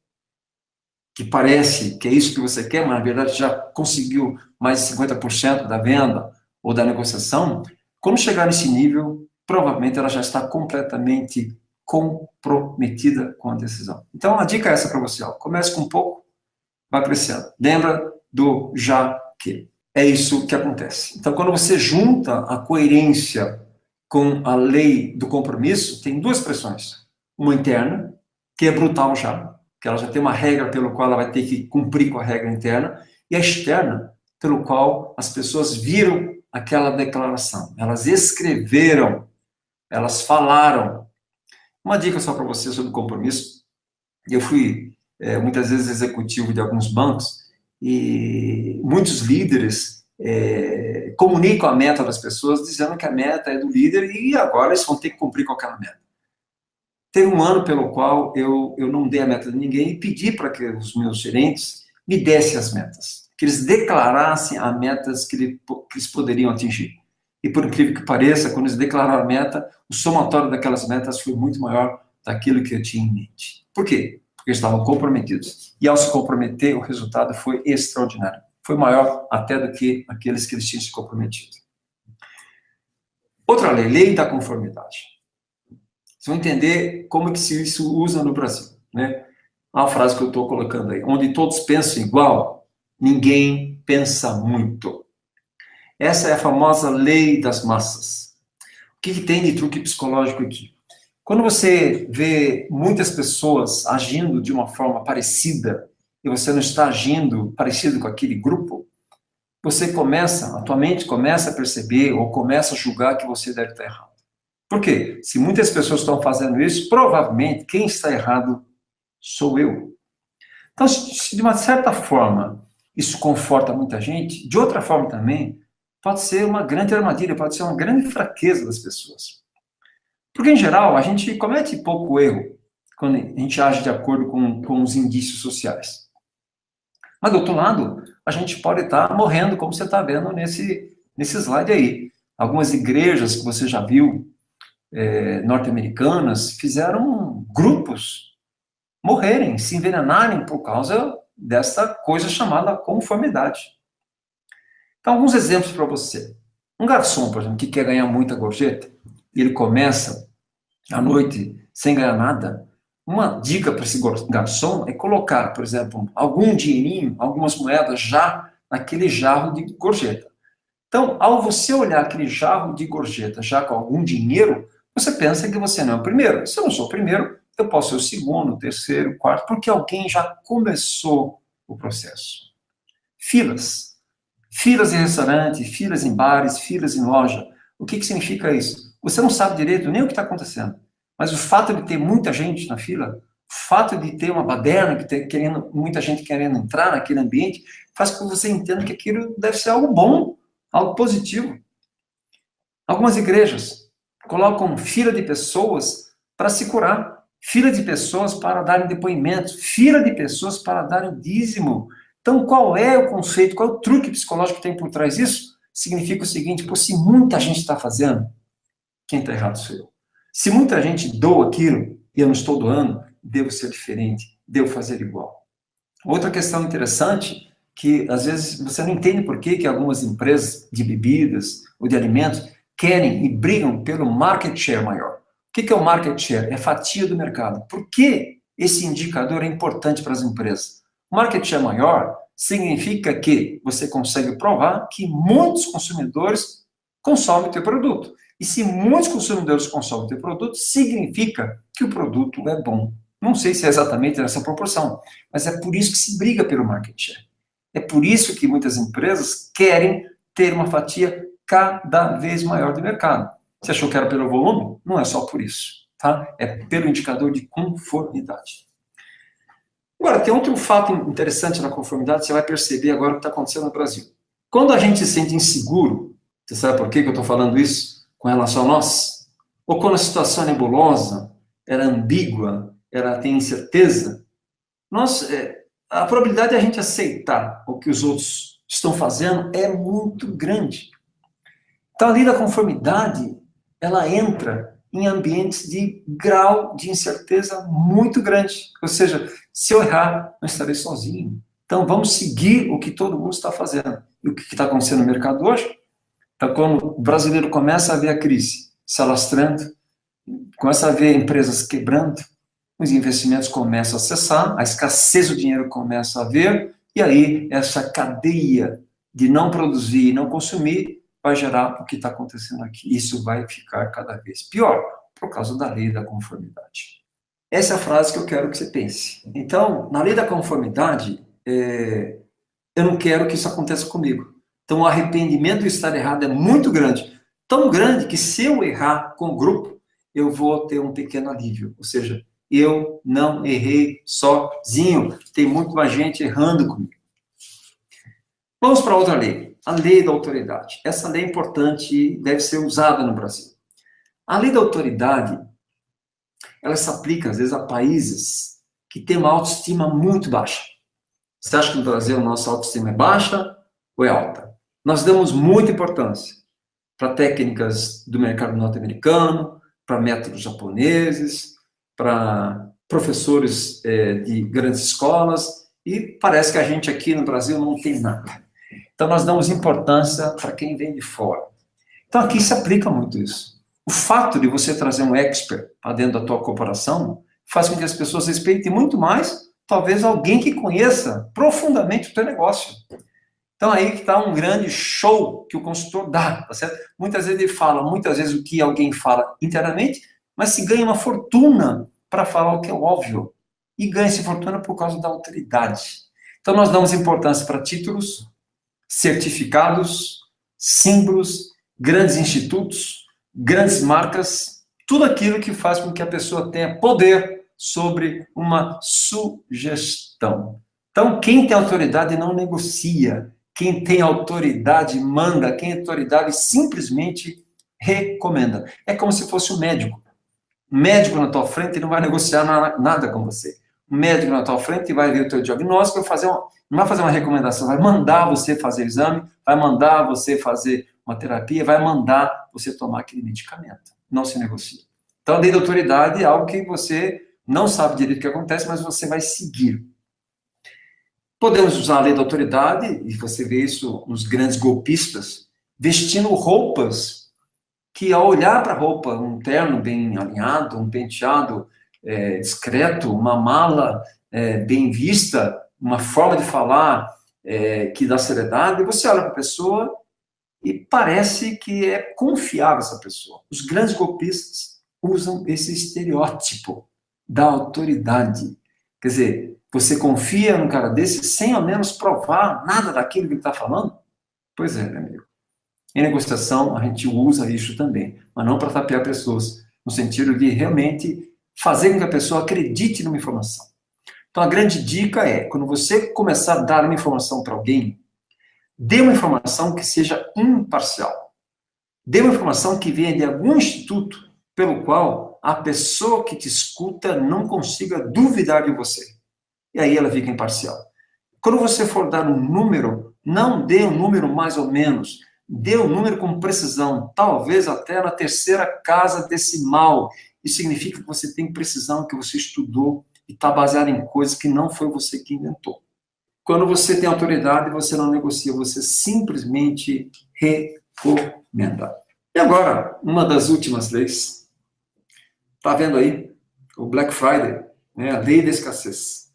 Speaker 2: que parece que é isso que você quer, mas na verdade já conseguiu mais de 50% da venda ou da negociação, quando chegar nesse nível, provavelmente ela já está completamente comprometida com a decisão. Então, a dica é essa para você. Ó. Comece com um pouco, vai crescendo. Lembra do já que. É isso que acontece. Então, quando você junta a coerência com a lei do compromisso, tem duas pressões. Uma interna, que é brutal já, que ela já tem uma regra pelo qual ela vai ter que cumprir com a regra interna, e a externa, pelo qual as pessoas viram aquela declaração. Elas escreveram, elas falaram. Uma dica só para você sobre compromisso. Eu fui, muitas vezes, executivo de alguns bancos, e muitos líderes comunicam a meta das pessoas, dizendo que a meta é do líder, e agora eles vão ter que cumprir com aquela meta. Teve um ano pelo qual eu não dei a meta de ninguém e pedi para que os meus gerentes me dessem as metas, que eles declarassem as metas que eles poderiam atingir. E por incrível que pareça, quando eles declararam a meta, o somatório daquelas metas foi muito maior daquilo que eu tinha em mente. Por quê? Porque eles estavam comprometidos. E ao se comprometer, o resultado foi extraordinário. Foi maior até do que aqueles que eles tinham se comprometido. Outra lei, lei da conformidade. Vocês vão entender como que se isso usa no Brasil, né? Uma frase que eu estou colocando aí. Onde todos pensam igual, ninguém pensa muito. Essa é a famosa lei das massas. O que tem de truque psicológico aqui? Quando você vê muitas pessoas agindo de uma forma parecida e você não está agindo parecido com aquele grupo, a tua mente começa a perceber ou começa a julgar que você deve estar errado. Por quê? Se muitas pessoas estão fazendo isso, provavelmente quem está errado sou eu. Então, se de uma certa forma isso conforta muita gente, de outra forma também, pode ser uma grande armadilha, pode ser uma grande fraqueza das pessoas. Porque, em geral, a gente comete pouco erro quando a gente age de acordo com os indícios sociais. Mas, do outro lado, a gente pode estar morrendo, como você está vendo nesse slide aí. Algumas igrejas que você já viu, norte-americanas, fizeram grupos morrerem, se envenenarem por causa dessa coisa chamada conformidade. Então, alguns exemplos para você. Um garçom, por exemplo, que quer ganhar muita gorjeta, e ele começa à noite sem ganhar nada, uma dica para esse garçom é colocar, por exemplo, algum dinheirinho, algumas moedas já naquele jarro de gorjeta. Então, ao você olhar aquele jarro de gorjeta já com algum dinheiro, você pensa que você não é o primeiro. Se eu não sou o primeiro, eu posso ser o segundo, o terceiro, o quarto, porque alguém já começou o processo. Filas. Filas em restaurante, filas em bares, filas em loja. O que significa isso? Você não sabe direito nem o que está acontecendo. Mas o fato de ter muita gente na fila, o fato de ter uma baderna, muita gente querendo entrar naquele ambiente, faz com que você entenda que aquilo deve ser algo bom, algo positivo. Algumas igrejas colocam fila de pessoas para se curar, fila de pessoas para darem depoimentos, fila de pessoas para darem dízimo. Então, qual é o conceito, qual é o truque psicológico que tem por trás disso? Significa o seguinte, se muita gente está fazendo, quem está errado sou eu. Se muita gente doa aquilo, e eu não estou doando, devo ser diferente, devo fazer igual. Outra questão interessante, que às vezes você não entende por que algumas empresas de bebidas ou de alimentos querem e brigam pelo market share maior. O que é o market share? É fatia do mercado. Por que esse indicador é importante para as empresas? O market share maior significa que você consegue provar que muitos consumidores consomem o teu produto. E se muitos consumidores consomem o teu produto, significa que o produto é bom. Não sei se é exatamente nessa proporção, mas é por isso que se briga pelo market share. É por isso que muitas empresas querem ter uma fatia cada vez maior do mercado. Você achou que era pelo volume? Não é só por isso. tá? É pelo indicador de conformidade. Agora, tem outro fato interessante na conformidade, você vai perceber agora o que está acontecendo no Brasil. Quando a gente se sente inseguro, você sabe por que eu estou falando isso com relação a nós? Ou quando a situação é nebulosa, ela é ambígua, ela tem incerteza, a probabilidade de a gente aceitar o que os outros estão fazendo é muito grande. Então, a lei da conformidade, ela entra em ambientes de grau de incerteza muito grande. Ou seja, se eu errar, não estarei sozinho. Então, vamos seguir o que todo mundo está fazendo. E o que está acontecendo no mercado hoje? Então, quando o brasileiro começa a ver a crise se alastrando, começa a ver empresas quebrando, os investimentos começam a cessar, a escassez do dinheiro começa a ver, e aí essa cadeia de não produzir e não consumir vai gerar o que está acontecendo aqui. Isso vai ficar cada vez pior, por causa da lei da conformidade. Essa é a frase que eu quero que você pense. Então, na lei da conformidade, eu não quero que isso aconteça comigo. Então, o arrependimento de estar errado é muito grande. Tão grande que se eu errar com o grupo, eu vou ter um pequeno alívio. Ou seja, eu não errei sozinho. Tem muito mais gente errando comigo. Vamos para outra lei. A lei da autoridade. Essa lei é importante e deve ser usada no Brasil. A lei da autoridade, ela se aplica, às vezes, a países que têm uma autoestima muito baixa. Você acha que no Brasil a nossa autoestima é baixa ou é alta? Nós damos muita importância para técnicas do mercado norte-americano, para métodos japoneses, para professores de grandes escolas, e parece que a gente aqui no Brasil não tem nada. Então, nós damos importância para quem vem de fora. Então, aqui se aplica muito isso. O fato de você trazer um expert para dentro da tua corporação faz com que as pessoas respeitem muito mais, talvez, alguém que conheça profundamente o teu negócio. Então, aí que está um grande show que o consultor dá, tá certo? Muitas vezes ele fala, muitas vezes o que alguém fala internamente, mas se ganha uma fortuna para falar o que é óbvio. E ganha-se fortuna por causa da autoridade. Então, nós damos importância para títulos, certificados, símbolos, grandes institutos, grandes marcas, tudo aquilo que faz com que a pessoa tenha poder sobre uma sugestão. Então, quem tem autoridade não negocia. Quem tem autoridade manda. Quem tem autoridade simplesmente recomenda. É como se fosse um médico. Um médico na tua frente não vai negociar nada com você. Um médico na tua frente vai ver o teu diagnóstico, não vai fazer uma recomendação, vai mandar você fazer exame, vai mandar você fazer uma terapia, vai mandar você tomar aquele medicamento. Não se negocia. Então, a lei da autoridade é algo que você não sabe direito o que acontece, mas você vai seguir. Podemos usar a lei da autoridade, e você vê isso nos grandes golpistas, vestindo roupas que, ao olhar para a roupa, um terno bem alinhado, um penteado discreto, uma mala bem vista, uma forma de falar que dá seriedade, você olha para a pessoa e parece que é confiável essa pessoa. Os grandes golpistas usam esse estereótipo da autoridade. Quer dizer, você confia num cara desse sem ao menos provar nada daquilo que ele está falando? Pois é, meu amigo. Em negociação, a gente usa isso também, mas não para tapear pessoas, no sentido de realmente fazer com que a pessoa acredite numa informação. Então, a grande dica é, quando você começar a dar uma informação para alguém, dê uma informação que seja imparcial. Dê uma informação que venha de algum instituto pelo qual a pessoa que te escuta não consiga duvidar de você. E aí ela fica imparcial. Quando você for dar um número, não dê um número mais ou menos. Dê um número com precisão, talvez até na terceira casa decimal. Isso significa que você tem precisão, que você estudou e está baseado em coisas que não foi você que inventou. Quando você tem autoridade, você não negocia, você simplesmente recomenda. E agora, uma das últimas leis. Está vendo aí? O Black Friday, né? A lei da escassez.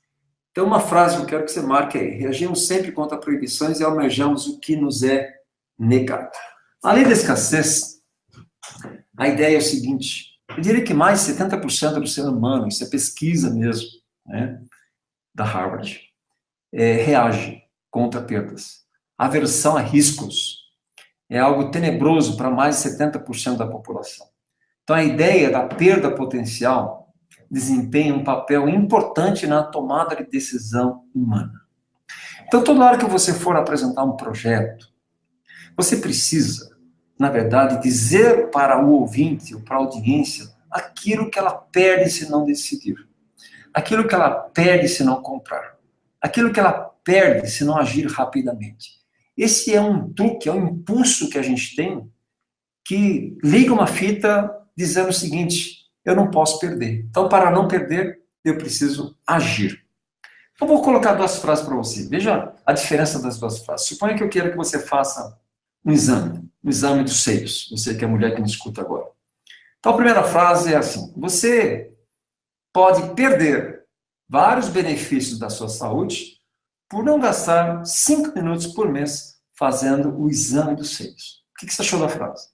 Speaker 2: Então, uma frase que eu quero que você marque aí. Reagimos sempre contra proibições e almejamos o que nos é negado. A lei da escassez, a ideia é o seguinte, eu diria que mais de 70% do ser humano, isso é pesquisa mesmo, né, da Harvard, reage contra perdas. Aversão a riscos é algo tenebroso para mais de 70% da população. Então, a ideia da perda potencial desempenha um papel importante na tomada de decisão humana. Então, toda hora que você for apresentar um projeto, você precisa, na verdade, dizer para o ouvinte ou para a audiência aquilo que ela perde se não decidir, aquilo que ela perde se não comprar, aquilo que ela perde se não agir rapidamente. Esse é um truque, é um impulso que a gente tem que liga uma fita dizendo o seguinte: eu não posso perder. Então, para não perder, eu preciso agir. Eu vou colocar duas frases para você. Veja a diferença das duas frases. Suponha que eu queira que você faça um exame dos seios. Você que é mulher que me escuta agora. Então, a primeira frase é assim: você pode perder vários benefícios da sua saúde por não gastar 5 minutos por mês fazendo o exame dos seios. O que você achou da frase?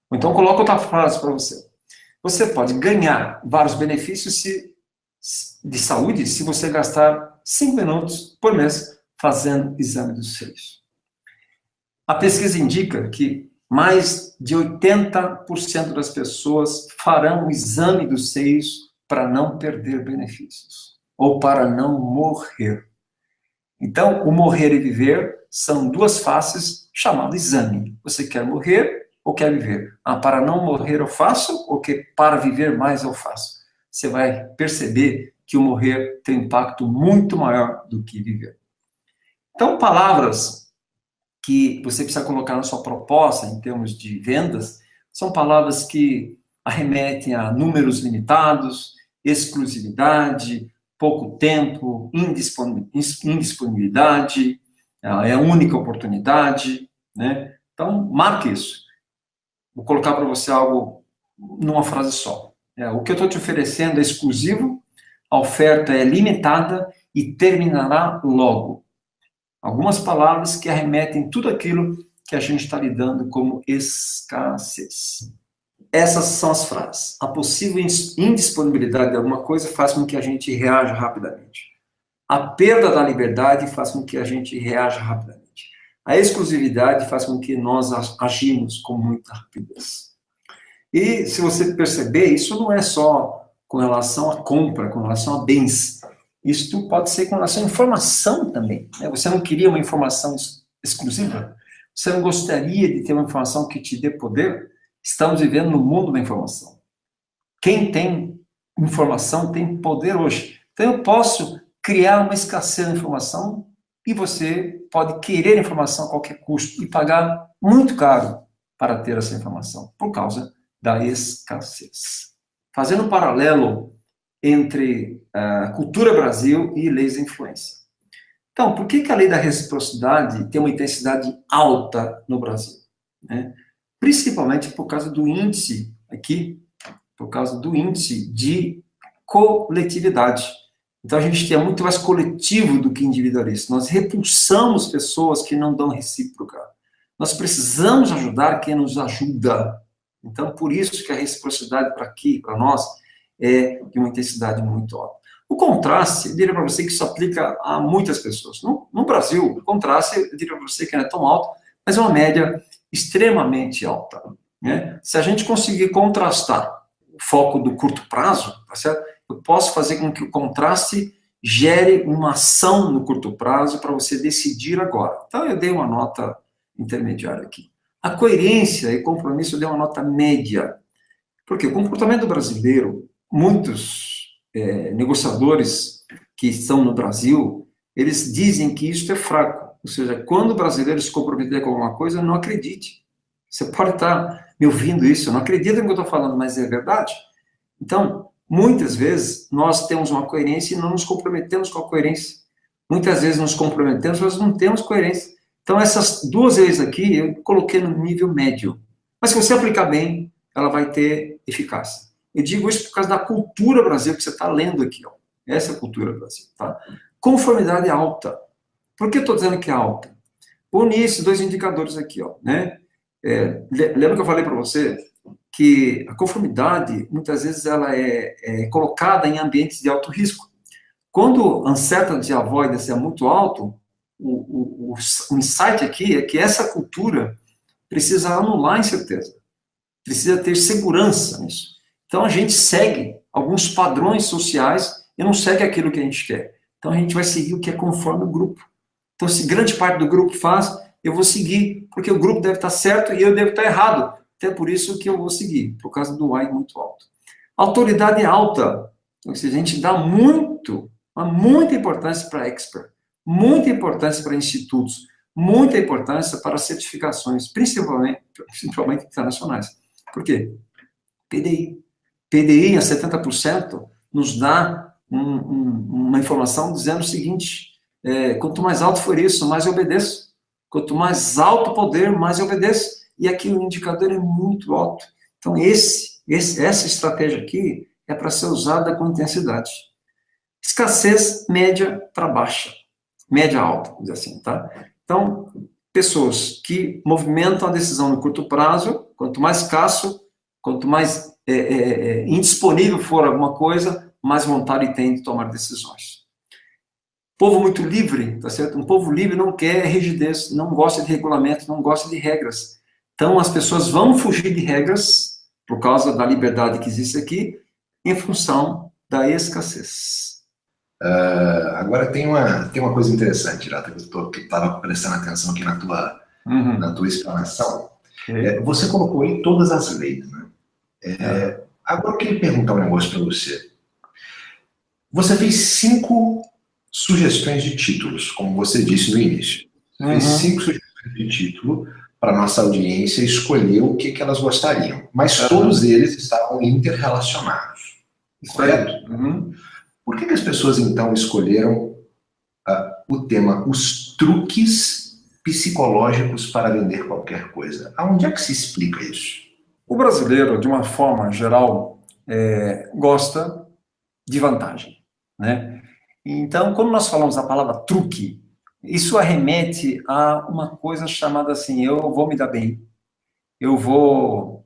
Speaker 2: Ou então, coloca outra frase para você. Você pode ganhar vários benefícios de saúde se você gastar 5 minutos por mês fazendo o exame dos seios. A pesquisa indica que mais de 80% das pessoas farão o exame dos seios para não perder benefícios, ou para não morrer. Então, o morrer e viver são duas faces chamadas exame. Você quer morrer ou quer viver? Ah, para não morrer eu faço, ou que para viver mais eu faço? Você vai perceber que o morrer tem um impacto muito maior do que viver. Então, palavras que você precisa colocar na sua proposta, em termos de vendas, são palavras que arremetem a números limitados, exclusividade, pouco tempo, indisponibilidade, é a única oportunidade, né? Então, marque isso. Vou colocar para você algo numa frase só. O que eu estou te oferecendo é exclusivo, a oferta é limitada e terminará logo. Algumas palavras que arremetem tudo aquilo que a gente está lidando como escassez. Essas são as frases. A possível indisponibilidade de alguma coisa faz com que a gente reaja rapidamente. A perda da liberdade faz com que a gente reaja rapidamente. A exclusividade faz com que nós agimos com muita rapidez. E, se você perceber, isso não é só com relação à compra, com relação a bens. Isso pode ser com relação à informação também. Né? Você não queria uma informação exclusiva? Você não gostaria de ter uma informação que te dê poder? Estamos vivendo no mundo da informação. Quem tem informação tem poder hoje. Então, eu posso criar uma escassez de informação e você pode querer informação a qualquer custo e pagar muito caro para ter essa informação, por causa da escassez. Fazendo um paralelo entre a cultura Brasil e leis de influência. Então, por que a lei da reciprocidade tem uma intensidade alta no Brasil? Né? Principalmente por causa do índice aqui, por causa do índice de coletividade. Então, a gente é muito mais coletivo do que individualista. Nós repulsamos pessoas que não dão recíproca. Nós precisamos ajudar quem nos ajuda. Então, por isso que a reciprocidade para aqui, para nós, é de uma intensidade muito alta. O contraste, eu diria para você que isso aplica a muitas pessoas. No Brasil, o contraste, eu diria para você que não é tão alto, mas é uma média extremamente alta. Né? Se a gente conseguir contrastar o foco do curto prazo, tá certo? Eu posso fazer com que o contraste gere uma ação no curto prazo para você decidir agora. Então, eu dei uma nota intermediária aqui. A coerência e compromisso, eu dei uma nota média. Porque o comportamento brasileiro, muitos negociadores que estão no Brasil, eles dizem que isso é fraco. Ou seja, quando o brasileiro se comprometer com alguma coisa, não acredite. Você pode estar me ouvindo isso, eu não acredito no que eu estou falando, mas é verdade. Então, muitas vezes, nós temos uma coerência e não nos comprometemos com a coerência. Muitas vezes nos comprometemos, mas não temos coerência. Então, essas duas leis aqui, eu coloquei no nível médio. Mas se você aplicar bem, ela vai ter eficácia. Eu digo isso por causa da cultura Brasil que você está lendo aqui. Ó. Essa é a cultura Brasil. Tá? Conformidade alta. Por que eu estou dizendo que é alta? Une esses dois indicadores aqui. Ó, né? Lembra que eu falei para você que a conformidade, muitas vezes, ela é colocada em ambientes de alto risco. Quando o uncertainty avoidance é muito alto, o insight aqui é que essa cultura precisa anular a incerteza. precisa ter segurança nisso. Então, a gente segue alguns padrões sociais e não segue aquilo que a gente quer. Então, a gente vai seguir o que é conforme o grupo. Então, se grande parte do grupo faz, eu vou seguir, porque o grupo deve estar certo e eu devo estar errado. Até por isso que eu vou seguir, por causa do why muito alto. A autoridade é alta. Então, se a gente dá muita importância para expert, muita importância para institutos, muita importância para certificações, principalmente internacionais. Por quê? PDI. PDI a 70% nos dá uma informação dizendo o seguinte, quanto mais alto for isso, mais eu obedeço. Quanto mais alto o poder, mais eu obedeço. E aqui o indicador é muito alto. Então, essa estratégia aqui é para ser usada com intensidade. Escassez média para baixa. Média alta, vamos dizer assim, tá? Então, pessoas que movimentam a decisão no curto prazo, quanto mais escasso, quanto mais indisponível for alguma coisa, mais vontade tem de tomar decisões. Povo muito livre, tá certo? Um povo livre não quer rigidez, não gosta de regulamento, não gosta de regras. Então, as pessoas vão fugir de regras, por causa da liberdade que existe aqui, em função da escassez.
Speaker 1: Agora tem uma coisa interessante, Hirata, que eu estava prestando atenção aqui na tua explanação. Você colocou aí todas as leis, né? Agora eu queria perguntar um negócio para você. Você fez 5 sugestões de títulos, como você disse no início. Você fez 5 sugestões de título para a nossa audiência escolher o que elas gostariam. Mas todos eles estavam interrelacionados. Correto? Por que as pessoas, então, escolheram o tema os truques psicológicos para vender qualquer coisa? Aonde é que se explica isso?
Speaker 2: O brasileiro, de uma forma geral, gosta de vantagem, né? Então, quando nós falamos a palavra truque, isso arremete a uma coisa chamada assim, eu vou me dar bem, eu vou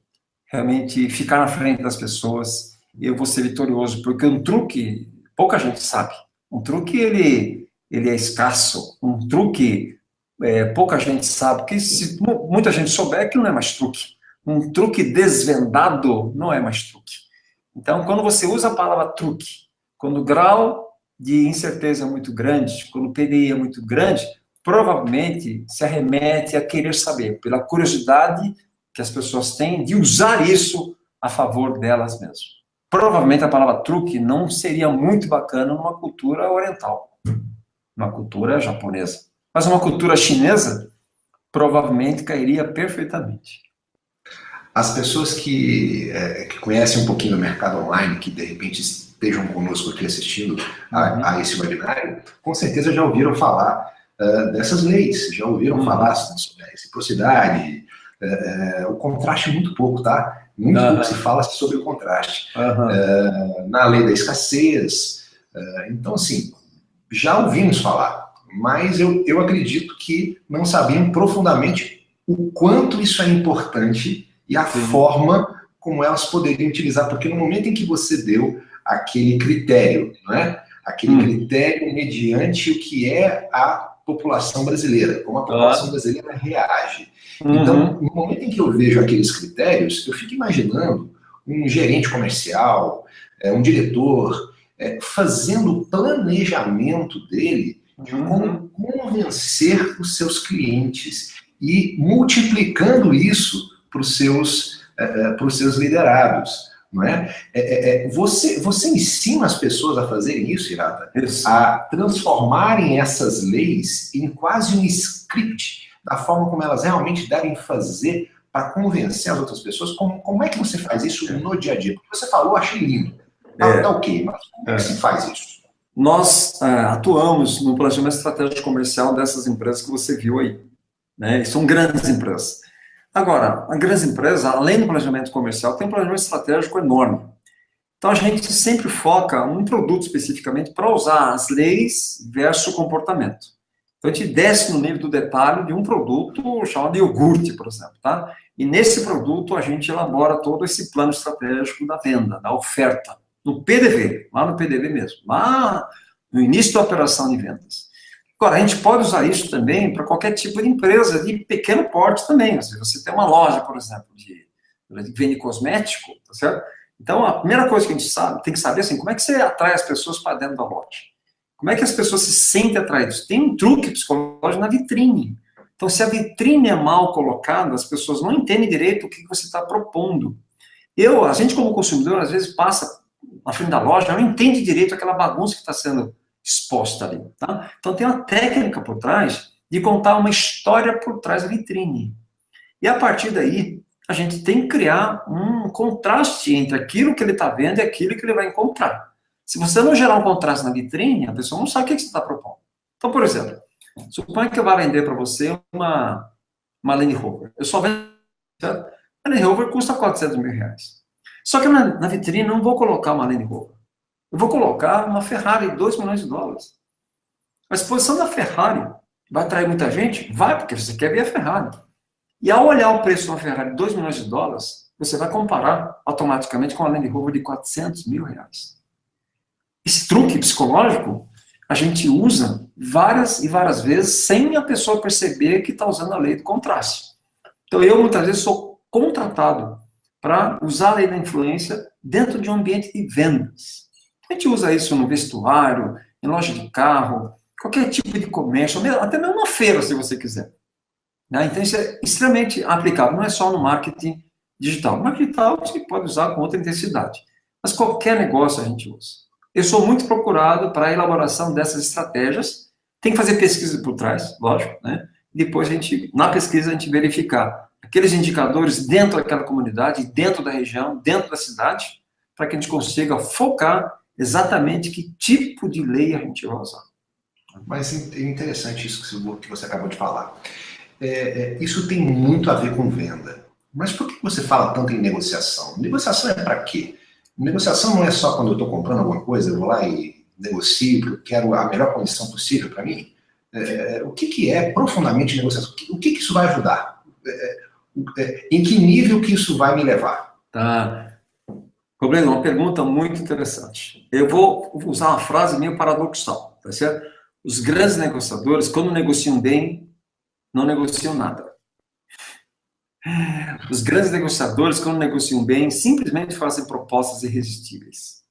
Speaker 2: realmente ficar na frente das pessoas, eu vou ser vitorioso, porque um truque, pouca gente sabe. Um truque, ele é escasso. Um truque, pouca gente sabe, porque se muita gente souber, aquilo não é mais truque. Um truque desvendado não é mais truque. Então, quando você usa a palavra truque, quando o grau de incerteza é muito grande, quando o PDI é muito grande, provavelmente se arremete a querer saber, pela curiosidade que as pessoas têm de usar isso a favor delas mesmas. Provavelmente a palavra truque não seria muito bacana numa cultura oriental, numa cultura japonesa. Mas uma cultura chinesa, provavelmente cairia perfeitamente.
Speaker 1: As pessoas que conhecem um pouquinho do mercado online, que de repente estejam conosco aqui assistindo a esse webinário, com certeza já ouviram falar dessas leis, já ouviram falar sobre a reciprocidade, o contraste muito pouco, tá? Muito pouco se fala sobre o contraste. Na lei da escassez. Então, assim, já ouvimos falar, mas eu acredito que não sabiam profundamente o quanto isso é importante e a forma como elas poderiam utilizar, porque no momento em que você deu aquele critério, não é? Aquele critério mediante o que é a população brasileira, como a população brasileira reage. Então, no momento em que eu vejo aqueles critérios, eu fico imaginando um gerente comercial, um diretor, fazendo o planejamento dele de como convencer os seus clientes e multiplicando isso para os seus liderados. Não é? Você ensina as pessoas a fazerem isso, Hirata? Isso. A transformarem essas leis em quase um script da forma como elas realmente devem fazer para convencer as outras pessoas. Como é que você faz isso no dia a dia? Porque você falou, achei lindo. Tá ok, mas como é que se faz isso?
Speaker 2: Nós atuamos no planejamento estratégico comercial dessas empresas que você viu aí, né? São grandes empresas. Agora, a grande empresa, além do planejamento comercial, tem um planejamento estratégico enorme. Então, a gente sempre foca um produto especificamente para usar as leis versus o comportamento. Então, a gente desce no nível do detalhe de um produto chamado de iogurte, por exemplo, tá? E nesse produto, a gente elabora todo esse plano estratégico da venda, da oferta, no PDV, lá no PDV mesmo, lá no início da operação de vendas. Agora, a gente pode usar isso também para qualquer tipo de empresa de pequeno porte também. Se você tem uma loja, por exemplo, ela vende cosmético, tá certo? Então, a primeira coisa que a gente tem que saber, assim, como é que você atrai as pessoas para dentro da loja? Como é que as pessoas se sentem atraídas? Tem um truque psicológico na vitrine. Então, se a vitrine é mal colocada, as pessoas não entendem direito o que você está propondo. A gente como consumidor, às vezes passa na frente da loja, não entende direito aquela bagunça que está sendo exposta ali, tá? Então, tem uma técnica por trás de contar uma história por trás da vitrine. E a partir daí, a gente tem que criar um contraste entre aquilo que ele está vendo e aquilo que ele vai encontrar. Se você não gerar um contraste na vitrine, a pessoa não sabe o que você está propondo. Então, por exemplo, suponha que eu vá vender para você uma Land Rover. Eu só vendo, certo? A Land Rover custa 400 mil reais. Só que na vitrine eu não vou colocar uma Land Rover. Eu vou colocar uma Ferrari, 2 milhões de dólares. A exposição da Ferrari vai atrair muita gente? Vai, porque você quer ver a Ferrari. E ao olhar o preço de uma Ferrari, 2 milhões de dólares, você vai comparar automaticamente com a Land Rover de 400 mil reais. Esse truque psicológico a gente usa várias e várias vezes sem a pessoa perceber que está usando a lei do contraste. Então, eu muitas vezes sou contratado para usar a lei da influência dentro de um ambiente de vendas. A gente usa isso no vestuário, em loja de carro, qualquer tipo de comércio, até mesmo uma feira, se você quiser. Então, isso é extremamente aplicável, não é só no marketing digital. No marketing digital, você pode usar com outra intensidade, mas qualquer negócio a gente usa. Eu sou muito procurado para a elaboração dessas estratégias, tem que fazer pesquisa por trás, lógico, né? Depois, na pesquisa, a gente verificar aqueles indicadores dentro daquela comunidade, dentro da região, dentro da cidade, para que a gente consiga focar exatamente que tipo de lei a gente vai usar.
Speaker 1: Mas é interessante isso que você acabou de falar. Isso tem muito a ver com venda. Mas por que você fala tanto em negociação? Negociação é para quê? Negociação não é só quando eu estou comprando alguma coisa, eu vou lá e negocio, porque eu quero a melhor condição possível para mim. O que é profundamente negociação? O que isso vai ajudar? Em que nível que isso vai me levar?
Speaker 2: Tá. Problema, uma pergunta muito interessante. Eu vou usar uma frase meio paradoxal, tá certo? Os grandes negociadores, quando negociam bem, não negociam nada. Os grandes negociadores, quando negociam bem, simplesmente fazem propostas irresistíveis.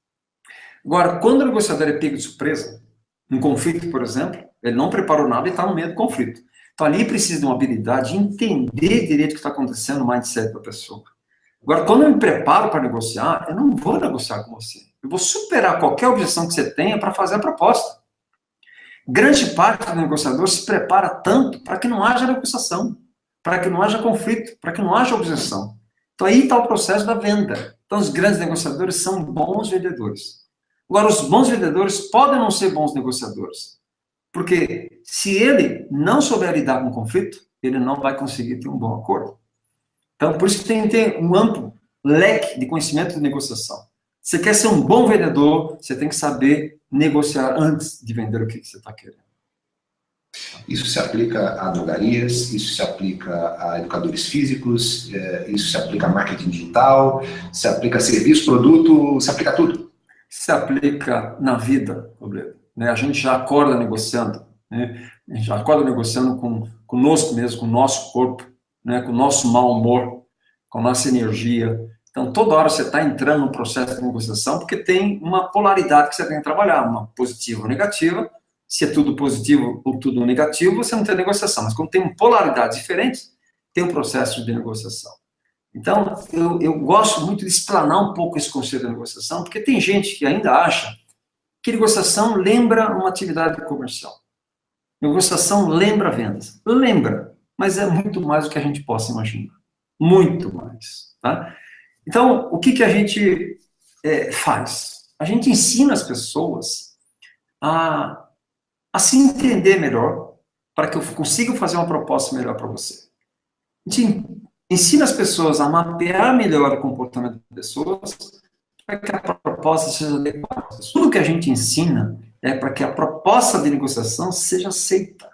Speaker 2: Agora, quando o negociador é pego de surpresa, um conflito, por exemplo, ele não preparou nada e está no meio do conflito. Então, ali precisa de uma habilidade de entender direito o que está acontecendo no mindset da pessoa. Agora, quando eu me preparo para negociar, eu não vou negociar com você. Eu vou superar qualquer objeção que você tenha para fazer a proposta. Grande parte do negociador se prepara tanto para que não haja negociação, para que não haja conflito, para que não haja objeção. Então, aí está o processo da venda. Então, os grandes negociadores são bons vendedores. Agora, os bons vendedores podem não ser bons negociadores, porque se ele não souber lidar com conflito, ele não vai conseguir ter um bom acordo. Então, por isso que tem que ter um amplo leque de conhecimento de negociação. Você quer ser um bom vendedor, você tem que saber negociar antes de vender o que você está querendo.
Speaker 1: Isso se aplica a drogarias, isso se aplica a educadores físicos, isso se aplica a marketing digital, se aplica a serviço, produto, se aplica a tudo.
Speaker 2: Se aplica na vida, né? A gente já acorda negociando, né? A gente já acorda negociando conosco mesmo, com o nosso corpo, né? Com o nosso mau humor, com a nossa energia. Então, toda hora você está entrando no processo de negociação, porque tem uma polaridade que você tem que trabalhar, uma positiva ou negativa. Se é tudo positivo ou tudo negativo, você não tem negociação. Mas quando tem polaridades diferentes, tem um processo de negociação. Então, eu gosto muito de explanar um pouco esse conceito de negociação, porque tem gente que ainda acha que negociação lembra uma atividade comercial. Negociação lembra vendas. Lembra, mas é muito mais do que a gente possa imaginar. Muito mais. Tá? Então, o que a gente faz? A gente ensina as pessoas a se entender melhor, para que eu consiga fazer uma proposta melhor para você. A gente ensina as pessoas a mapear melhor o comportamento das pessoas, para que a proposta seja adequada. Tudo que a gente ensina é para que a proposta de negociação seja aceita.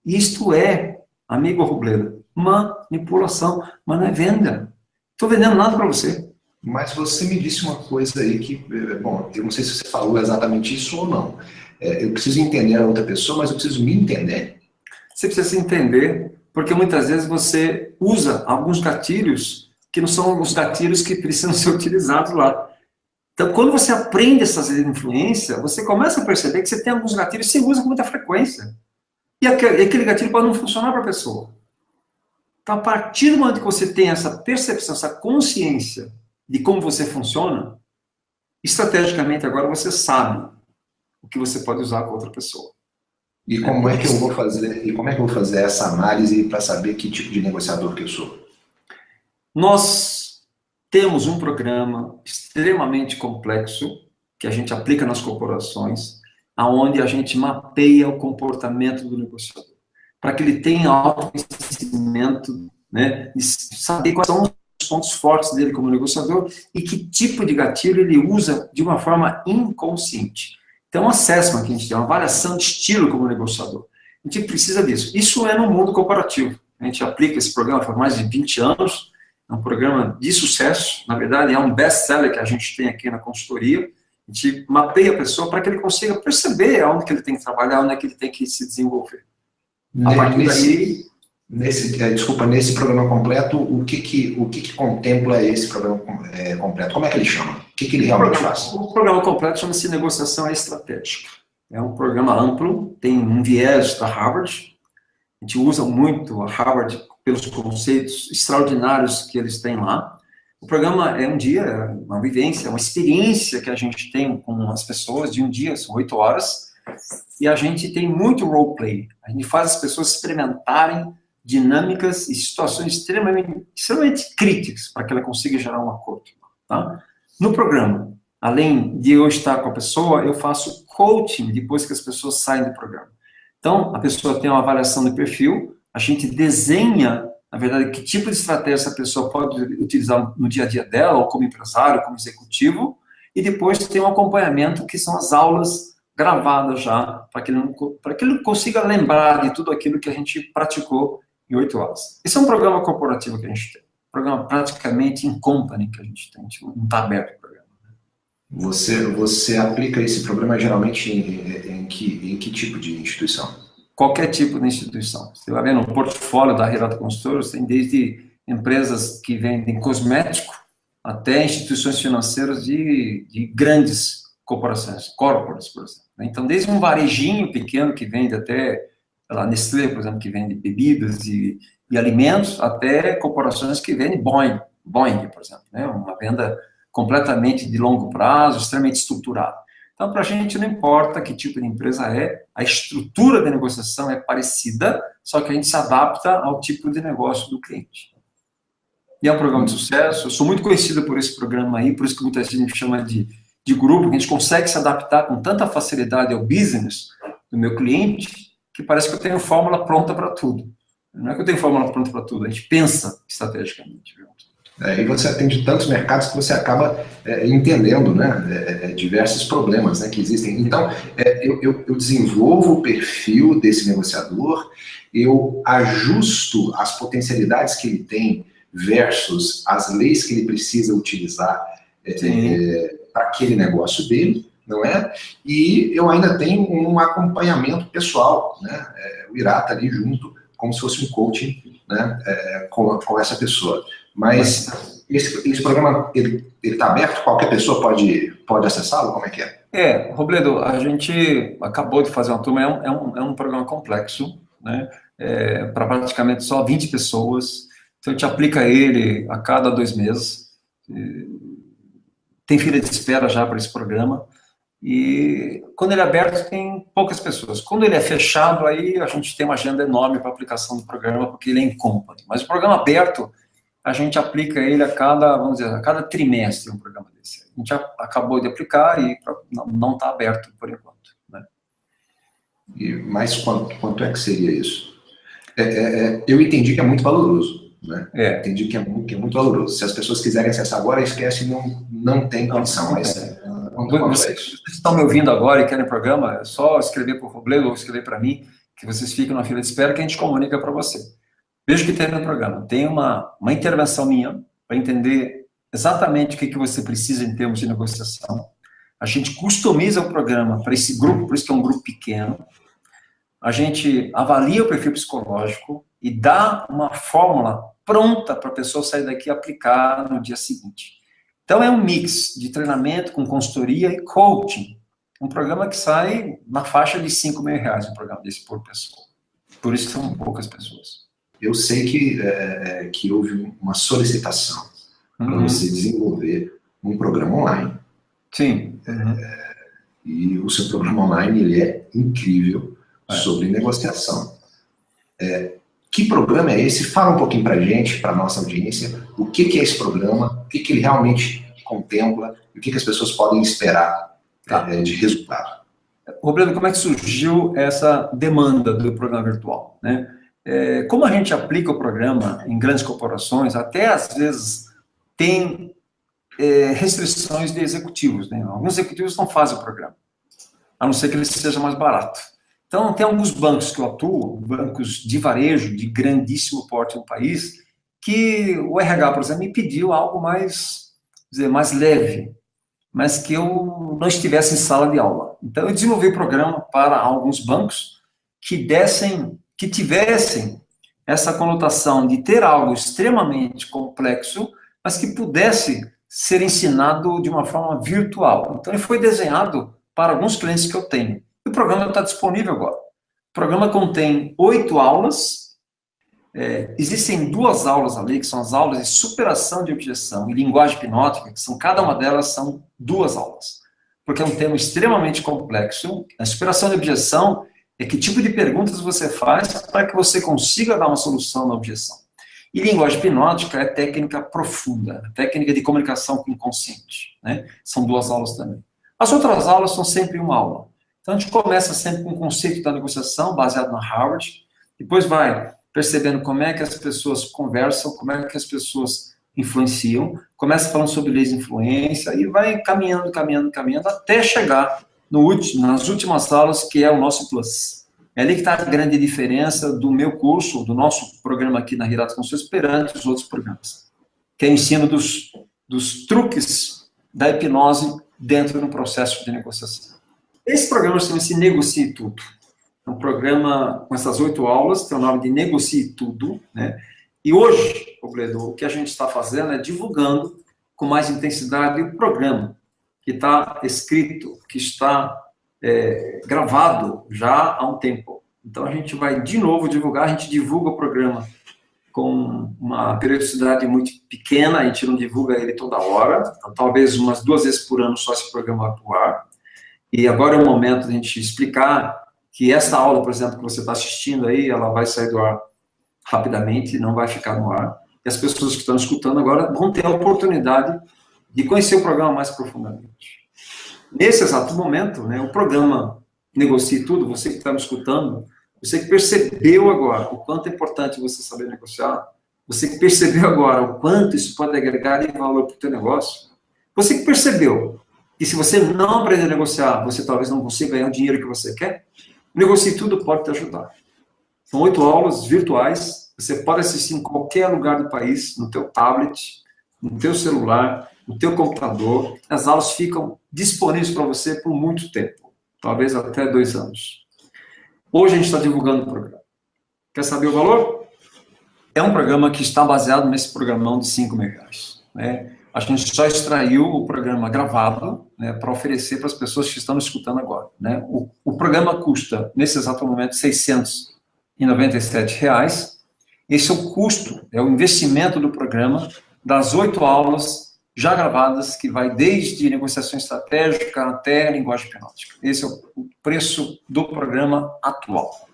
Speaker 2: Isto é, amigo Robledo, manipulação, mas não é venda. Estou vendendo nada para você.
Speaker 1: Mas você me disse uma coisa aí que, bom, eu não sei se você falou exatamente isso ou não. Eu preciso entender a outra pessoa, mas eu preciso me entender.
Speaker 2: Você precisa se entender, porque muitas vezes você usa alguns gatilhos que não são os gatilhos que precisam ser utilizados lá. Então, quando você aprende essas influências, você começa a perceber que você tem alguns gatilhos que você usa com muita frequência. E aquele gatilho pode não funcionar para a pessoa. Então, a partir do momento que você tem essa percepção, essa consciência de como você funciona, estrategicamente agora você sabe o que você pode usar com outra pessoa.
Speaker 1: E como é que eu vou fazer essa análise para saber que tipo de negociador que eu sou?
Speaker 2: Nós temos um programa extremamente complexo que a gente aplica nas corporações, aonde a gente mapeia o comportamento do negociador, para que ele tenha autoconhecimento, né, de saber quais são os pontos fortes dele como negociador e que tipo de gatilho ele usa de uma forma inconsciente. Então, um assessment que a gente tem, uma avaliação de estilo como negociador. A gente precisa disso. Isso é no mundo corporativo. A gente aplica esse programa por mais de 20 anos, é um programa de sucesso, na verdade é um best-seller que a gente tem aqui na consultoria. A gente mapeia a pessoa para que ele consiga perceber onde que ele tem que trabalhar, onde é que ele tem que se desenvolver. A partir daí...
Speaker 1: Nesse programa completo, o que contempla esse programa completo? Como é que ele chama? O que ele realmente faz?
Speaker 2: O programa completo chama-se Negociação Estratégica. É um programa amplo, tem um viés da Harvard. A gente usa muito a Harvard pelos conceitos extraordinários que eles têm lá. O programa é um dia, uma vivência, uma experiência que a gente tem com as pessoas de um dia, são 8 horas, e a gente tem muito roleplay. A gente faz as pessoas experimentarem dinâmicas e situações extremamente críticas para que ela consiga gerar um acordo. Tá? No programa, além de eu estar com a pessoa, eu faço coaching depois que as pessoas saem do programa. Então, a pessoa tem uma avaliação de perfil, a gente desenha, na verdade, que tipo de estratégia essa pessoa pode utilizar no dia a dia dela, ou como empresário, como executivo, e depois tem um acompanhamento, que são as aulas gravadas já, para que ele consiga lembrar de tudo aquilo que a gente praticou em 8 horas. Esse é um programa corporativo que a gente tem, um programa praticamente in company que a gente tem, não está aberto o programa.
Speaker 1: Você aplica esse programa geralmente em que tipo de instituição?
Speaker 2: Qualquer tipo de instituição. Você vai ver no portfólio da Hirata Consultores, tem desde empresas que vendem cosmético até instituições financeiras de grandes corporações, corporates, por exemplo. Então, desde um varejinho pequeno que vende até a Nestlé, por exemplo, que vende bebidas e alimentos, até corporações que vendem Boeing, por exemplo, né? Uma venda completamente de longo prazo, extremamente estruturada. Então, para a gente não importa que tipo de empresa é, a estrutura da negociação é parecida, só que a gente se adapta ao tipo de negócio do cliente. E é um programa de sucesso, eu sou muito conhecido por esse programa aí, por isso que muita gente chama de grupo, que a gente consegue se adaptar com tanta facilidade ao business do meu cliente, que parece que eu tenho fórmula pronta para tudo. Não é que eu tenho fórmula pronta para tudo, a gente pensa estrategicamente.
Speaker 1: E você atende tantos mercados que você acaba entendendo, né, diversos problemas, né, que existem. Então, eu desenvolvo o perfil desse negociador, eu ajusto as potencialidades que ele tem versus as leis que ele precisa utilizar para aquele negócio dele, não é? E eu ainda tenho um acompanhamento pessoal, né? O Hirata ali junto, como se fosse um coaching, né? Com essa pessoa. Mas esse programa, ele está aberto? Qualquer pessoa pode acessá-lo? Como é que é?
Speaker 2: Robledo, a gente acabou de fazer uma turma, é um programa complexo, né? Para praticamente só 20 pessoas. Então, a gente aplica ele a cada 2 meses. Tem fila de espera já para esse programa. E quando ele é aberto, tem poucas pessoas. Quando ele é fechado, aí a gente tem uma agenda enorme para aplicação do programa, porque ele é in company. Mas o programa aberto, a gente aplica ele a cada trimestre, um programa desse. A gente já acabou de aplicar e não está aberto por enquanto. Né?
Speaker 1: Mas quanto é que seria isso? Eu entendi que é muito valoroso. Né? Entendi que é muito valoroso. Se as pessoas quiserem acessar agora, esquece, não tem condição.
Speaker 2: Vocês estão me ouvindo agora e querem programa, é só escrever para o Robledo ou escrever para mim, que vocês ficam na fila de espera que a gente comunica para você. Veja que tem no programa. Tem uma intervenção minha para entender exatamente o que você precisa em termos de negociação. A gente customiza o programa para esse grupo, por isso que é um grupo pequeno. A gente avalia o perfil psicológico e dá uma fórmula pronta para a pessoa sair daqui e aplicar no dia seguinte. Então, é um mix de treinamento com consultoria e coaching. Um programa que sai na faixa de R$ 5.000, um programa desse por pessoa. Por isso que são poucas pessoas.
Speaker 1: Eu sei que houve uma solicitação para você desenvolver um programa online.
Speaker 2: Sim.
Speaker 1: E o seu programa online ele é incrível sobre negociação. Que programa é esse? Fala um pouquinho para a gente, para a nossa audiência, o que é esse programa, o que ele realmente contempla, e o que as pessoas podem esperar de resultado.
Speaker 2: Robledo, como é que surgiu essa demanda do programa virtual, né? Como a gente aplica o programa em grandes corporações, até às vezes tem restrições de executivos, né? Alguns executivos não fazem o programa, a não ser que ele seja mais barato. Então, tem alguns bancos que eu atuo, bancos de varejo, de grandíssimo porte no país, que o RH, por exemplo, me pediu algo mais leve, mas que eu não estivesse em sala de aula. Então, eu desenvolvi o programa para alguns bancos que tivessem essa conotação de ter algo extremamente complexo, mas que pudesse ser ensinado de uma forma virtual. Então, ele foi desenhado para alguns clientes que eu tenho. E o programa está disponível agora. O programa contém 8 aulas. Existem 2 aulas ali, que são as aulas de superação de objeção e linguagem hipnótica, que cada uma delas são 2 aulas. Porque é um tema extremamente complexo. A superação de objeção é que tipo de perguntas você faz para que você consiga dar uma solução na objeção. E linguagem hipnótica é técnica profunda, técnica de comunicação com o inconsciente, né? São 2 aulas também. As outras aulas são sempre uma aula. Então, a gente começa sempre com o conceito da negociação, baseado na Harvard, depois vai percebendo como é que as pessoas conversam, como é que as pessoas influenciam, começa falando sobre leis de influência, e vai caminhando, até chegar nas últimas aulas, que é o nosso Plus. É ali que está a grande diferença do meu curso, do nosso programa aqui na Hirato Consultores, perante os outros programas, que é o ensino dos truques da hipnose dentro do processo de negociação. Esse programa chama-se Negocie Tudo. É um programa com essas 8 aulas, tem o nome de Negocie Tudo, né? E hoje, Robledo, o que a gente está fazendo é divulgando com mais intensidade o programa, que está escrito, que está gravado já há um tempo. Então, a gente vai de novo divulgar, a gente divulga o programa com uma periodicidade muito pequena, a gente não divulga ele toda hora, então, talvez umas 2 vezes por ano só esse programa vai pro ar. E agora é o momento de a gente explicar que esta aula, por exemplo, que você está assistindo aí, ela vai sair do ar rapidamente, não vai ficar no ar. E as pessoas que estão escutando agora vão ter a oportunidade de conhecer o programa mais profundamente. Nesse exato momento, né, o programa Negocie Tudo, você que está me escutando, você que percebeu agora o quanto é importante você saber negociar, você que percebeu agora o quanto isso pode agregar de valor para o teu negócio, você que percebeu que se você não aprender a negociar, você talvez não consiga ganhar o dinheiro que você quer, Negocie Tudo pode te ajudar. São 8 aulas virtuais, você pode assistir em qualquer lugar do país, no teu tablet, no teu celular, no teu computador. As aulas ficam disponíveis para você por muito tempo, talvez até 2 anos. Hoje a gente está divulgando o programa. Quer saber o valor? É um programa que está baseado nesse programão de R$ 5.000, né? A gente só extraiu o programa gravado, né, para oferecer para as pessoas que estão escutando agora, né? O programa custa, nesse exato momento, R$ 697. Esse é o custo, é o investimento do programa, das 8 aulas já gravadas, que vai desde negociação estratégica até linguagem hipnótica. Esse é o preço do programa atual.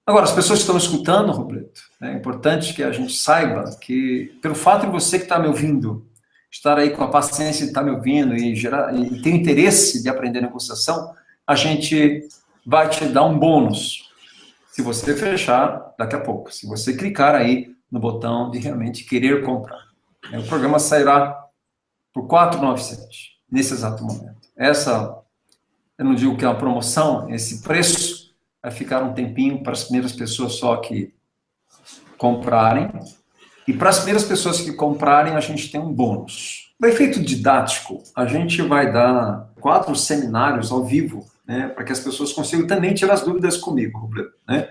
Speaker 2: Agora, as pessoas que estão escutando, Robledo, é importante que a gente saiba que, pelo fato de você que está me ouvindo, estar aí com a paciência de estar me ouvindo e ter interesse de aprender negociação, a gente vai te dar um bônus, se você fechar daqui a pouco, se você clicar aí no botão de realmente querer comprar. O programa sairá por R$ 4.900, nesse exato momento. Essa, eu não digo que é uma promoção, esse preço vai ficar um tempinho para as primeiras pessoas só que comprarem. E para as primeiras pessoas que comprarem, a gente tem um bônus. O efeito didático, a gente vai dar 4 seminários ao vivo, né, para que as pessoas consigam também tirar as dúvidas comigo, né?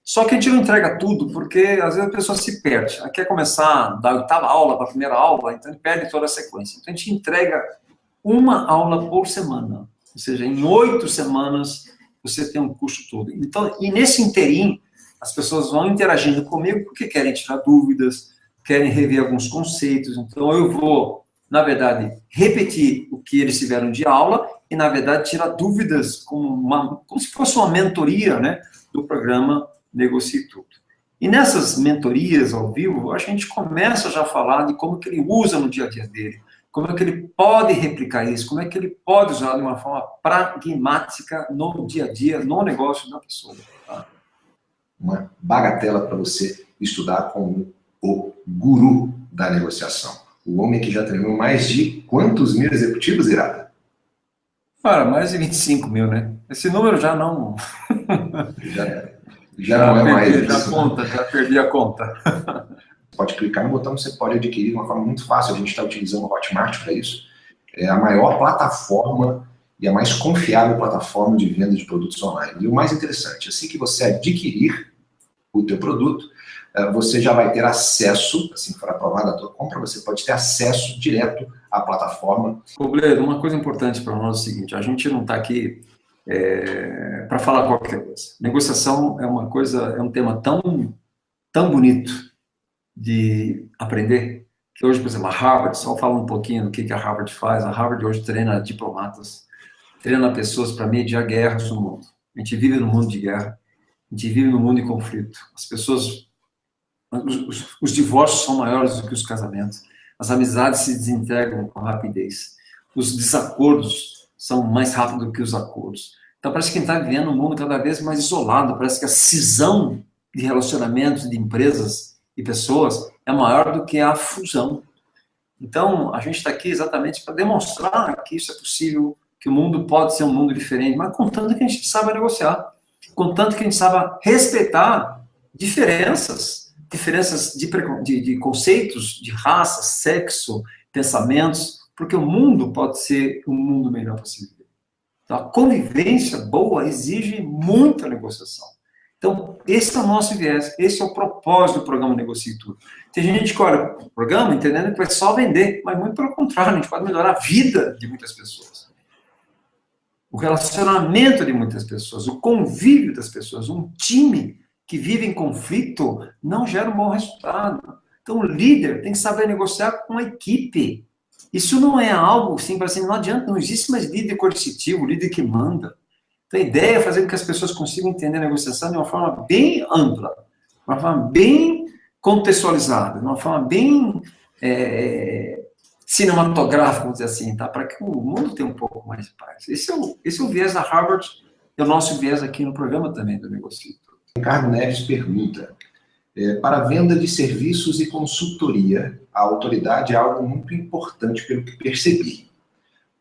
Speaker 2: Só que a gente não entrega tudo, porque às vezes a pessoa se perde. Ela quer começar da oitava aula para a primeira aula, então ele perde toda a sequência. Então a gente entrega uma aula por semana. Ou seja, em 8 semanas você tem um curso todo. Então, e nesse interim, as pessoas vão interagindo comigo porque querem tirar dúvidas, querem rever alguns conceitos. Então eu vou, na verdade, repetir o que eles tiveram de aula e, na verdade, tirar dúvidas como se fosse uma mentoria, né, do programa Negocie Tudo. E nessas mentorias ao vivo, a gente começa já a falar de como que ele usa no dia a dia dele, como é que ele pode replicar isso, como é que ele pode usar de uma forma pragmática no dia a dia, no negócio da pessoa. Tá?
Speaker 1: Uma bagatela para você estudar com o guru da negociação. O homem que já treinou mais de quantos mil executivos, Irada?
Speaker 2: Cara, mais de 25 mil, né? Esse número já não...
Speaker 1: já não é mais
Speaker 2: isso. Já perdi a conta.
Speaker 1: Pode clicar no botão, você pode adquirir de uma forma muito fácil. A gente está utilizando o Hotmart para isso. É a maior plataforma e a mais confiável plataforma de venda de produtos online. E o mais interessante, assim que você adquirir o teu produto, você já vai ter acesso, assim que for aprovada a tua compra, você pode ter acesso direto à plataforma.
Speaker 2: Robledo, uma coisa importante para nós é o seguinte, a gente não está aqui para falar qualquer coisa. Negociação é uma coisa, é um tema tão bonito de aprender, que hoje, por exemplo, a Harvard, só fala um pouquinho do que a Harvard faz. A Harvard hoje treina diplomatas, treina pessoas para mediar guerras no mundo. A gente vive no mundo de guerra, a gente vive no mundo de conflito. As pessoas, os divórcios são maiores do que os casamentos, as amizades se desintegram com rapidez, os desacordos são mais rápidos do que os acordos. Então parece que a gente está vivendo um mundo cada vez mais isolado, parece que a cisão de relacionamentos, de empresas e pessoas é maior do que a fusão. Então, a gente está aqui exatamente para demonstrar que isso é possível, que o mundo pode ser um mundo diferente, mas contanto que a gente saiba negociar, contanto que a gente saiba respeitar diferenças de conceitos, de raça, sexo, pensamentos, porque o mundo pode ser um mundo melhor para se viver. Então, a convivência boa exige muita negociação. Então, esse é o nosso viés, esse é o propósito do programa Negocie Tudo. Tem gente que olha o programa entendendo que vai só vender, mas muito pelo contrário, a gente pode melhorar a vida de muitas pessoas. O relacionamento de muitas pessoas, o convívio das pessoas, um time que vive em conflito não gera um bom resultado. Então, o líder tem que saber negociar com a equipe. Isso não é algo simples assim, não adianta, não existe mais líder coercitivo, líder que manda. Então, a ideia é fazer com que as pessoas consigam entender a negociação de uma forma bem ampla, de uma forma bem contextualizada, de uma forma bem cinematográfica, vamos dizer assim, tá? Para que o mundo tenha um pouco mais de paz. Esse é o viés da Harvard, é o nosso viés aqui no programa também do Negocie Tudo.
Speaker 1: Ricardo Neves pergunta, para a venda de serviços e consultoria, a autoridade é algo muito importante pelo que percebi.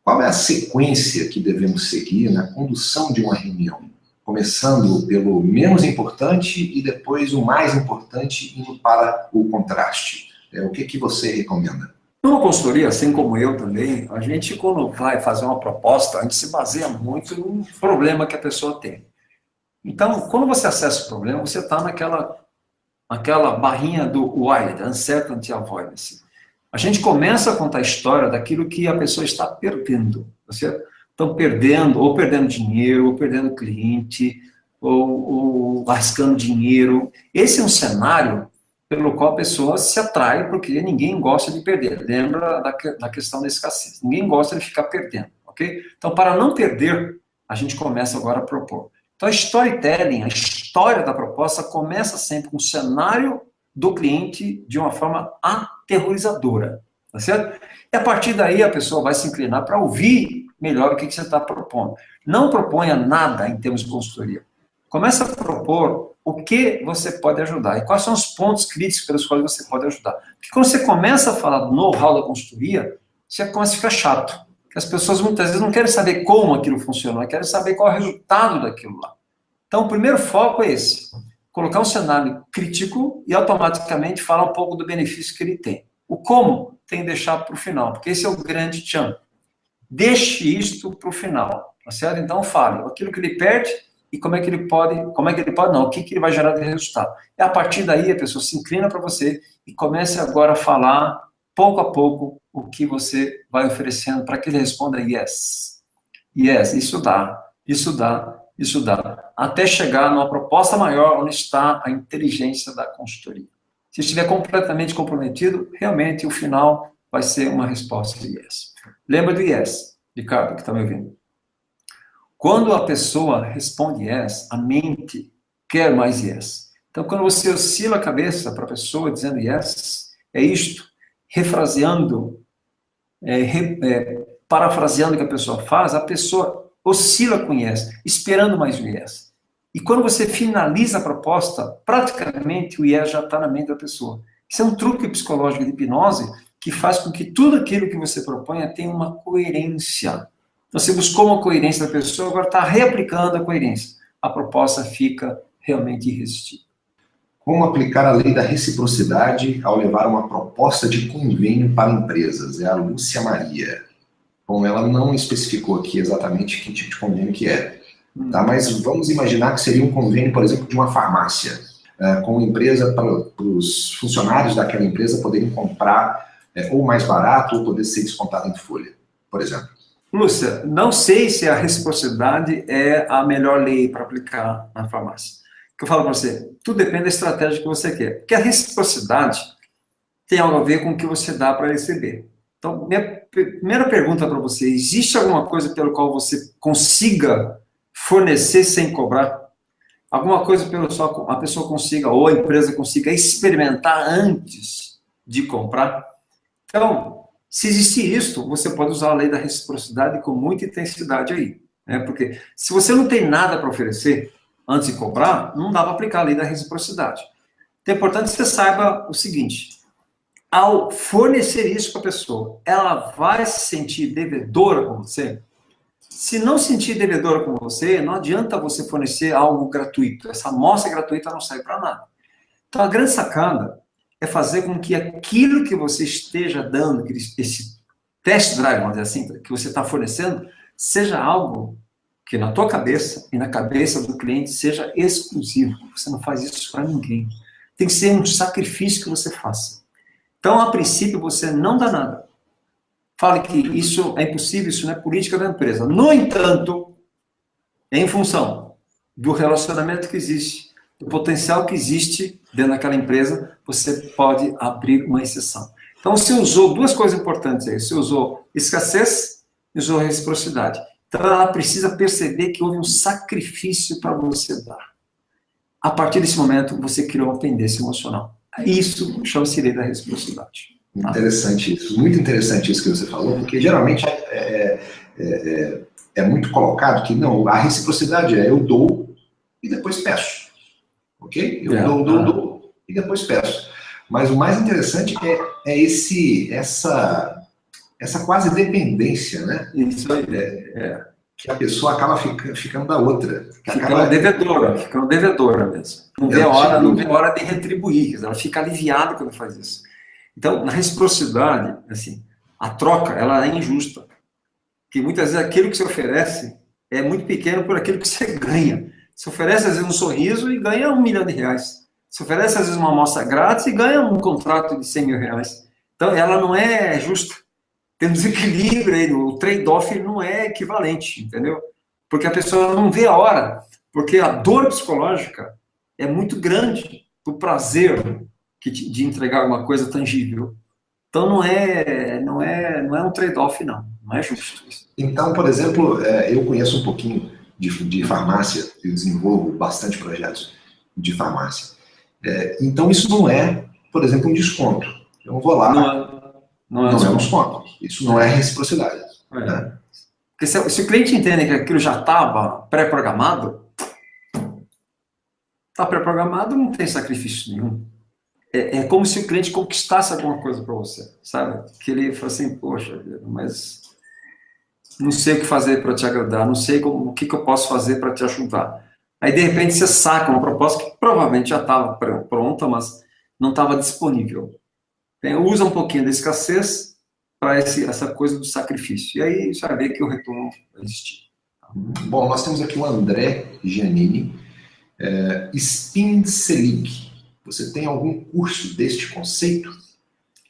Speaker 1: Qual é a sequência que devemos seguir na condução de uma reunião? Começando pelo menos importante e depois o mais importante, indo para o contraste. O que você recomenda?
Speaker 2: Numa consultoria, assim como eu também, a gente, quando vai fazer uma proposta, a gente se baseia muito no problema que a pessoa tem. Então, quando você acessa o problema, você está naquela barrinha do WIDE, Uncertainty Avoidance. A gente começa a contar a história daquilo que a pessoa está perdendo, tá certo? Então, ou perdendo dinheiro, ou perdendo cliente, ou arriscando dinheiro. Esse é um cenário pelo qual a pessoa se atrai, porque ninguém gosta de perder. Lembra da questão da escassez. Ninguém gosta de ficar perdendo, ok? Então, para não perder, a gente começa agora a propor. Então, a storytelling, a história da proposta, começa sempre com o cenário do cliente de uma forma aterrorizadora, tá certo? E a partir daí a pessoa vai se inclinar para ouvir melhor o que você está propondo. Não proponha nada em termos de consultoria. Começa a propor o que você pode ajudar e quais são os pontos críticos pelos quais você pode ajudar. Porque quando você começa a falar do know-how da consultoria, você começa a ficar chato. Porque as pessoas muitas vezes não querem saber como aquilo funciona, elas querem saber qual é o resultado daquilo lá. Então, o primeiro foco é esse. Colocar um cenário crítico e automaticamente falar um pouco do benefício que ele tem. O como tem que deixar para o final, porque esse é o grande tchan. Deixe isto para o final, tá certo? Então fale aquilo que ele perde e como é que ele pode, não, o que ele vai gerar de resultado. E a partir daí a pessoa se inclina para você e comece agora a falar, pouco a pouco, o que você vai oferecendo para que ele responda yes. Yes, isso dá, isso dá, isso dá. Até chegar numa proposta maior onde está a inteligência da consultoria. Se estiver completamente comprometido, realmente o final vai ser uma resposta de yes. Lembra do yes, Ricardo, que está me ouvindo? Quando a pessoa responde yes, a mente quer mais yes. Então, quando você oscila a cabeça para a pessoa dizendo yes, é isto, refraseando, parafraseando o que a pessoa faz, a pessoa oscila com yes, esperando mais o yes. E quando você finaliza a proposta, praticamente o yes já está na mente da pessoa. Isso é um truque psicológico de hipnose que faz com que tudo aquilo que você proponha tenha uma coerência. Você buscou uma coerência da pessoa, agora está reaplicando a coerência. A proposta fica realmente irresistível.
Speaker 1: Como aplicar a lei da reciprocidade ao levar uma proposta de convênio para empresas? É a Lúcia Maria. Bom, ela não especificou aqui exatamente que tipo de convênio que é. Tá? Mas vamos imaginar que seria um convênio, por exemplo, de uma farmácia, com uma empresa para os funcionários daquela empresa poderem comprar ou mais barato ou poder ser descontado em folha, por exemplo.
Speaker 2: Lúcia, não sei se a reciprocidade é a melhor lei para aplicar na farmácia. O que eu falo para você, tudo depende da estratégia que você quer. Porque a reciprocidade tem algo a ver com o que você dá para receber. Então, minha primeira pergunta para você, existe alguma coisa pelo qual você consiga fornecer sem cobrar? Alguma coisa pelo qual a pessoa consiga, ou a empresa consiga experimentar antes de comprar? Então, se existir isso, você pode usar a lei da reciprocidade com muita intensidade aí. Né? Porque se você não tem nada para oferecer antes de cobrar, não dá para aplicar a lei da reciprocidade. Então é importante que você saiba o seguinte, ao fornecer isso para a pessoa, ela vai se sentir devedora com você? Se não sentir devedora com você, não adianta você fornecer algo gratuito. Essa amostra gratuita não serve para nada. Então a grande sacada é fazer com que aquilo que você esteja dando, esse test drive, vamos dizer assim, que você está fornecendo, seja algo que na tua cabeça e na cabeça do cliente seja exclusivo. Você não faz isso para ninguém. Tem que ser um sacrifício que você faça. Então, a princípio, você não dá nada. Fale que isso é impossível, isso não é política da empresa. No entanto, em função do relacionamento que existe, do potencial que existe dentro daquela empresa, você pode abrir uma exceção. Então, você usou duas coisas importantes aí. Você usou escassez e usou reciprocidade. Então, ela precisa perceber que houve um sacrifício para você dar. A partir desse momento, você criou uma pendência emocional. Isso chama-se lei da reciprocidade.
Speaker 1: Interessante isso. Muito interessante isso que você falou, porque geralmente é muito colocado que não, a reciprocidade é eu dou e depois peço. Ok? Eu dou e depois peço. Mas o mais interessante é essa quase dependência, né?
Speaker 2: Isso aí.
Speaker 1: Que a pessoa acaba ficando da outra.
Speaker 2: Ficando devedora mesmo. Não vê a hora de retribuir. Ela fica aliviada quando faz isso. Então, na reciprocidade, assim, a troca, ela é injusta. Porque muitas vezes aquilo que você oferece é muito pequeno por aquilo que você ganha. Você oferece, às vezes, um sorriso e ganha R$1 milhão. Você oferece, às vezes, uma amostra grátis e ganha um contrato de R$100 mil. Então, ela não é justa. Tem um desequilíbrio aí, o trade-off não é equivalente, entendeu? Porque a pessoa não vê a hora, porque a dor psicológica é muito grande do prazer de entregar alguma coisa tangível. Então, não é um trade-off, não é justo isso.
Speaker 1: Então, por exemplo, eu conheço um pouquinho de farmácia, eu desenvolvo bastante projetos de farmácia. Então, isso não é, por exemplo, um desconto. Eu vou lá... Não é um desconto. Isso não é reciprocidade. Né?
Speaker 2: Porque se o cliente entende que aquilo já estava pré-programado, está pré-programado, não tem sacrifício nenhum. É como se o cliente conquistasse alguma coisa para você, sabe? Que ele fala assim, poxa, mas não sei o que fazer para te agradar, não sei o que eu posso fazer para te ajudar. Aí, de repente, você saca uma proposta que provavelmente já estava pronta, mas não estava disponível. Usa um pouquinho da escassez para essa coisa do sacrifício. E aí você vai ver que o retorno vai existir.
Speaker 1: Bom, nós temos aqui o André Giannini. Spin Selig. Você tem algum curso deste conceito?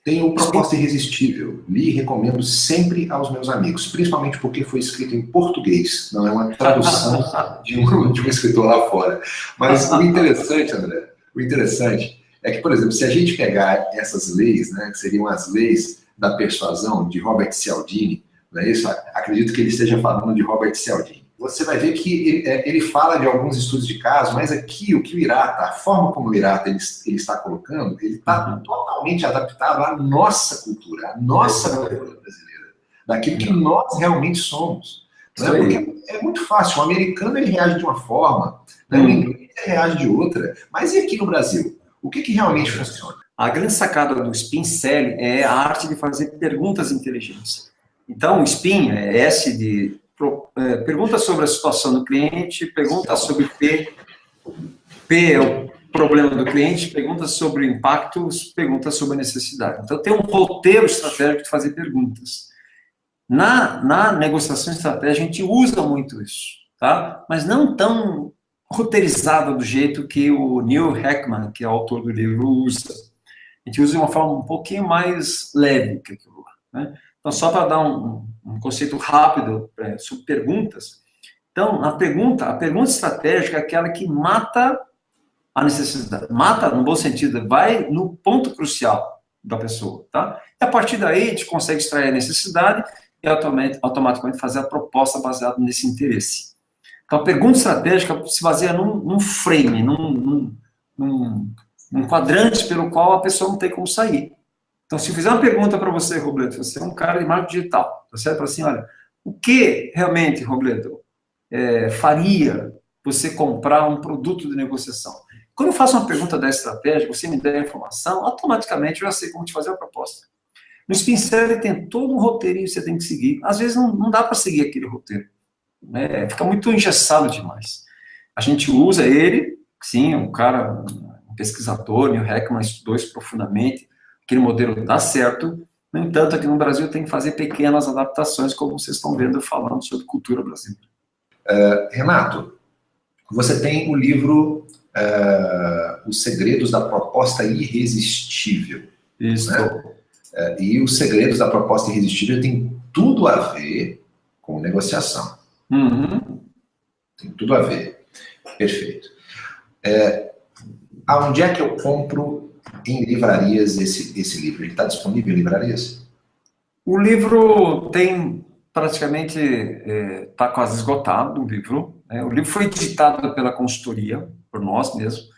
Speaker 1: Tenho o Proposta Irresistível. Li e recomendo sempre aos meus amigos, principalmente porque foi escrito em português, não é uma tradução de um escritor lá fora. Mas o interessante, André, o interessante é que, por exemplo, se a gente pegar essas leis, né, que seriam as leis da persuasão de Robert Cialdini, não é isso? Acredito que ele esteja falando de Robert Cialdini. Você vai ver que ele fala de alguns estudos de caso, mas aqui o que o Hirata, a forma como o Hirata ele está colocando, ele está totalmente adaptado à nossa cultura brasileira, daquilo que nós realmente somos. Né? Porque é muito fácil, o americano ele reage de uma forma, né? O inglês reage de outra, mas e aqui no Brasil? O que realmente funciona?
Speaker 2: A grande sacada do Spin Selling é a arte de fazer perguntas inteligentes. Então, o Spin é S de pergunta sobre a situação do cliente, pergunta sobre P é o problema do cliente, pergunta sobre impactos, pergunta sobre a necessidade. Então, tem um roteiro estratégico de fazer perguntas. Na negociação estratégica, a gente usa muito isso, tá? Mas não tão roteirizado do jeito que o Neil Heckman, que é o autor do livro, usa. A gente usa de uma forma um pouquinho mais leve que aquilo lá, né? Então, só para dar um conceito rápido sobre perguntas. Então, a pergunta estratégica é aquela que mata a necessidade. Mata, no bom sentido, vai no ponto crucial da pessoa, tá? E a partir daí, a gente consegue extrair a necessidade e automaticamente fazer a proposta baseada nesse interesse. Então, a pergunta estratégica se baseia num frame, num quadrante pelo qual a pessoa não tem como sair. Então, se eu fizer uma pergunta para você, Robledo, você é um cara de marketing digital, tá certo? Assim, olha, o que realmente, Robledo, faria você comprar um produto de negociação? Quando eu faço uma pergunta dessa estratégia, você me der a informação, automaticamente eu já sei como te fazer a proposta. No Spin Selling tem todo um roteirinho que você tem que seguir. Às vezes não dá para seguir aquele roteiro, né? Fica muito engessado demais. A gente usa ele, sim, um cara, um pesquisador, Neil Heckman estudou isso profundamente, aquele modelo dá certo. No entanto, aqui no Brasil tem que fazer pequenas adaptações, como vocês estão vendo falando sobre cultura brasileira.
Speaker 1: Renato, você tem o livro Os Segredos da Proposta Irresistível.
Speaker 2: Isso.
Speaker 1: Né? E os segredos da proposta irresistível tem tudo a ver com negociação. Tem tudo a ver. Perfeito. Aonde é que eu compro em livrarias esse livro? Ele está disponível em livrarias?
Speaker 2: O livro tem praticamente, está quase esgotado o livro. Né? O livro foi editado pela consultoria, por nós mesmos,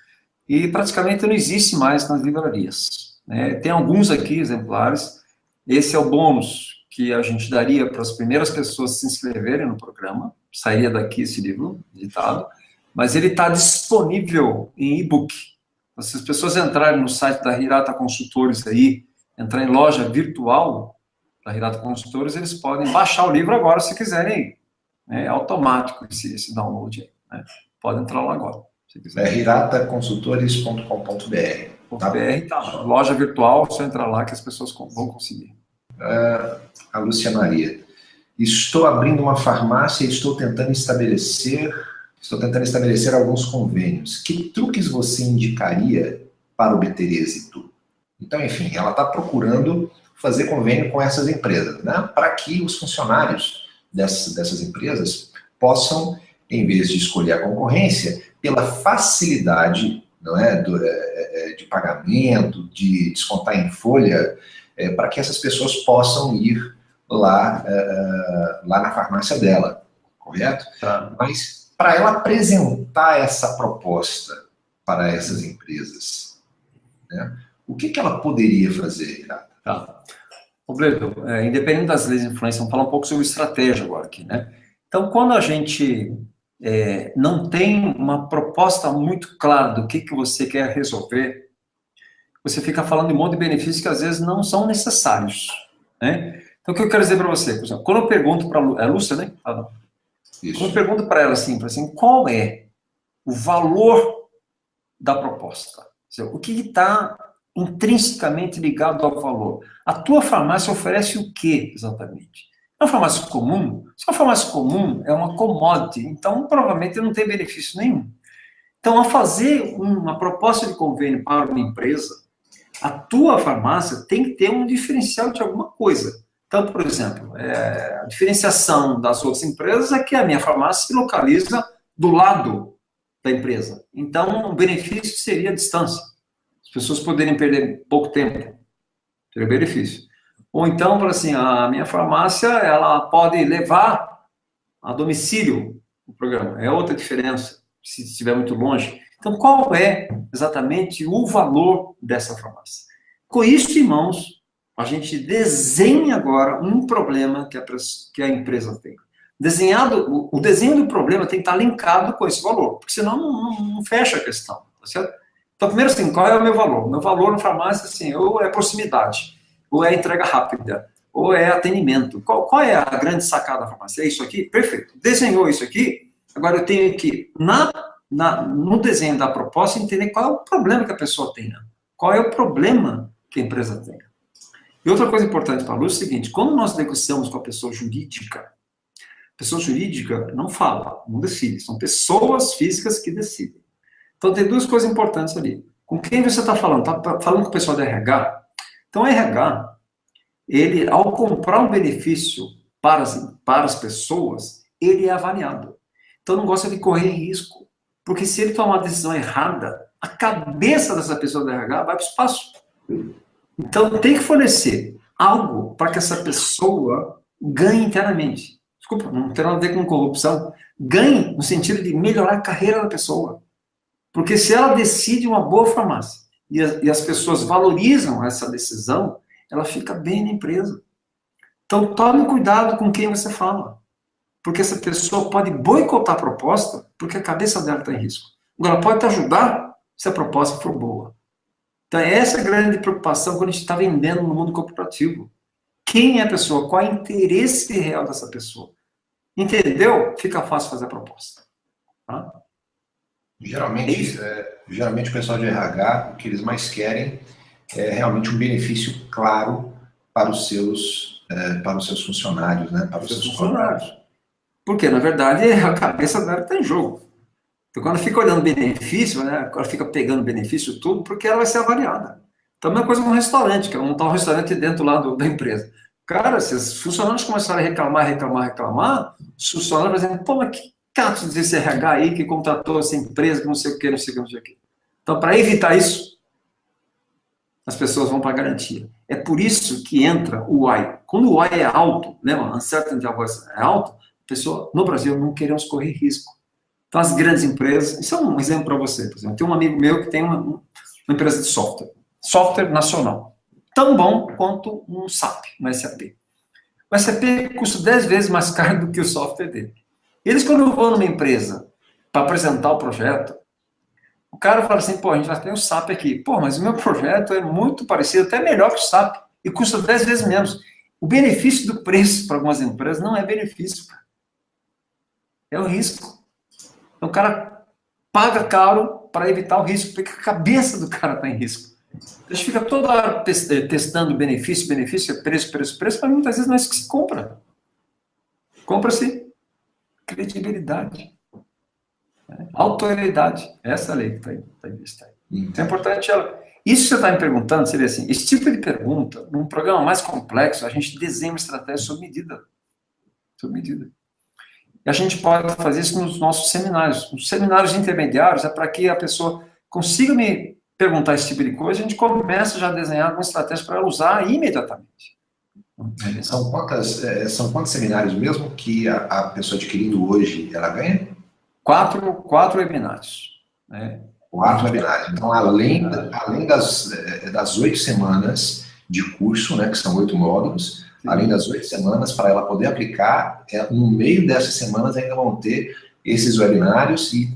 Speaker 2: e praticamente não existe mais nas livrarias. Né? Tem alguns aqui, exemplares. Esse é o bônus que a gente daria para as primeiras pessoas se inscreverem no programa. Sairia daqui esse livro editado, mas ele está disponível em e-book. Se as pessoas entrarem no site da Hirata Consultores aí, entrar em loja virtual da Hirata Consultores, eles podem baixar o livro agora, se quiserem. É automático esse download aí. Né? Pode entrar lá agora, se quiser.
Speaker 1: hirataconsultores.com.br.
Speaker 2: Tá? Tá lá. Loja virtual, só entrar lá que as pessoas vão conseguir.
Speaker 1: A Lúcia Maria. Estou abrindo uma farmácia e estou tentando estabelecer alguns convênios. Que truques você indicaria para obter êxito? Então, enfim, ela está procurando fazer convênio com essas empresas, né? Para que os funcionários dessas empresas possam, em vez de escolher a concorrência, pela facilidade, não é, de pagamento, de descontar em folha, para que essas pessoas possam ir lá na farmácia dela, correto?
Speaker 2: Tá.
Speaker 1: Mas para ela apresentar essa proposta para essas empresas, né, o que ela poderia fazer, Hirata?
Speaker 2: Tá. Robledo, independente das leis de influência, vamos falar um pouco sobre estratégia agora aqui, né? Então, quando a gente não tem uma proposta muito clara do que você quer resolver, você fica falando de um monte de benefícios que às vezes não são necessários, né? Então, o que eu quero dizer para você, por exemplo, quando eu pergunto para a Lúcia, né?
Speaker 1: Isso.
Speaker 2: Quando eu pergunto para ela assim, qual é o valor da proposta? O que está intrinsecamente ligado ao valor? A tua farmácia oferece o que exatamente? Uma farmácia comum, se uma farmácia comum é uma commodity, então provavelmente não tem benefício nenhum. Então, ao fazer uma proposta de convênio para uma empresa, a tua farmácia tem que ter um diferencial de alguma coisa. Então, por exemplo, a diferenciação das outras empresas é que a minha farmácia se localiza do lado da empresa. Então, o benefício seria a distância. As pessoas poderem perder pouco tempo. Seria benefício. Ou então, assim, a minha farmácia, ela pode levar a domicílio o programa. É outra diferença, se estiver muito longe. Então, qual é exatamente o valor dessa farmácia? Com isso em mãos, a gente desenha agora um problema que a empresa tem. O desenho do problema tem que estar linkado com esse valor, porque senão não fecha a questão, tá certo? Então, primeiro assim, qual é o meu valor? Meu valor na farmácia, assim, ou é proximidade, ou é entrega rápida, ou é atendimento. Qual é a grande sacada da farmácia? É isso aqui? Perfeito. Desenhou isso aqui, agora eu tenho que, no desenho da proposta, entender qual é o problema que a pessoa tem, né? Qual é o problema que a empresa tem. E outra coisa importante para a Lúcia é o seguinte, quando nós negociamos com a pessoa jurídica não fala, não decide, são pessoas físicas que decidem. Então, tem duas coisas importantes ali. Com quem você está falando? Está falando com o pessoal da RH? Então, o RH, ele, ao comprar um benefício para as pessoas, ele é avaliado. Então, não gosta de correr risco. Porque se ele tomar uma decisão errada, a cabeça dessa pessoa da RH vai para o espaço. Então, tem que fornecer algo para que essa pessoa ganhe internamente. Desculpa, não tem nada a ver com corrupção. Ganhe no sentido de melhorar a carreira da pessoa. Porque se ela decide uma boa farmácia e as pessoas valorizam essa decisão, ela fica bem na empresa. Então, tome cuidado com quem você fala. Porque essa pessoa pode boicotar a proposta porque a cabeça dela está em risco. Agora, pode te ajudar se a proposta for boa. Então, essa é a grande preocupação quando a gente está vendendo no mundo corporativo. Quem é a pessoa? Qual é o interesse real dessa pessoa? Entendeu? Fica fácil fazer a proposta. Tá?
Speaker 1: Geralmente o pessoal de RH, o que eles mais querem é realmente um benefício claro para os seus funcionários, né? Para os seus funcionários.
Speaker 2: Porque, na verdade, a cabeça dela está em jogo. Então, quando fica olhando benefício, né, ela fica pegando benefício tudo, porque ela vai ser avaliada. Então, a mesma coisa com um restaurante, que ela montar um restaurante dentro lá da empresa. Cara, se os funcionários começarem a reclamar, os funcionários vão dizer, pô, mas que cato desse RH aí que contratou essa empresa, que não sei o que, não sei o que. Então, para evitar isso, as pessoas vão para a garantia. É por isso que entra o why. Quando o why é alto, né, uma uncertainty é alto, a pessoa, no Brasil, não queremos correr risco. Então, as grandes empresas, isso é um exemplo para você, por exemplo, tem um amigo meu que tem uma empresa de software nacional, tão bom quanto um SAP, um SAP. O SAP custa 10 vezes mais caro do que o software dele. Eles, quando vão numa empresa para apresentar o projeto, o cara fala assim, pô, a gente já tem o SAP aqui. Pô, mas o meu projeto é muito parecido, até melhor que o SAP, e custa 10 vezes menos. O benefício do preço para algumas empresas não é benefício, cara. É o risco. Então, o cara paga caro para evitar o risco, porque a cabeça do cara está em risco. A gente fica toda hora testando benefício, preço, mas muitas vezes não é isso que se compra. Compra-se credibilidade. Autoridade. Essa é a lei que está vista aí. Então, é importante ela. Isso que você está me perguntando seria assim, esse tipo de pergunta, num programa mais complexo, a gente desenha uma estratégia sob medida. Sob medida. E a gente pode fazer isso nos nossos seminários. Os seminários intermediários é para que a pessoa consiga me perguntar esse tipo de coisa, a gente começa já a desenhar uma estratégia para ela usar imediatamente.
Speaker 1: São quantos seminários mesmo que a pessoa adquirindo hoje, ela ganha?
Speaker 2: 4 webinários. Né?
Speaker 1: 4 webinários. Então, além das 8 semanas de curso, né, que são 8 módulos, sim, além das 8 semanas, para ela poder aplicar, no meio dessas semanas ainda vão ter esses webinários. E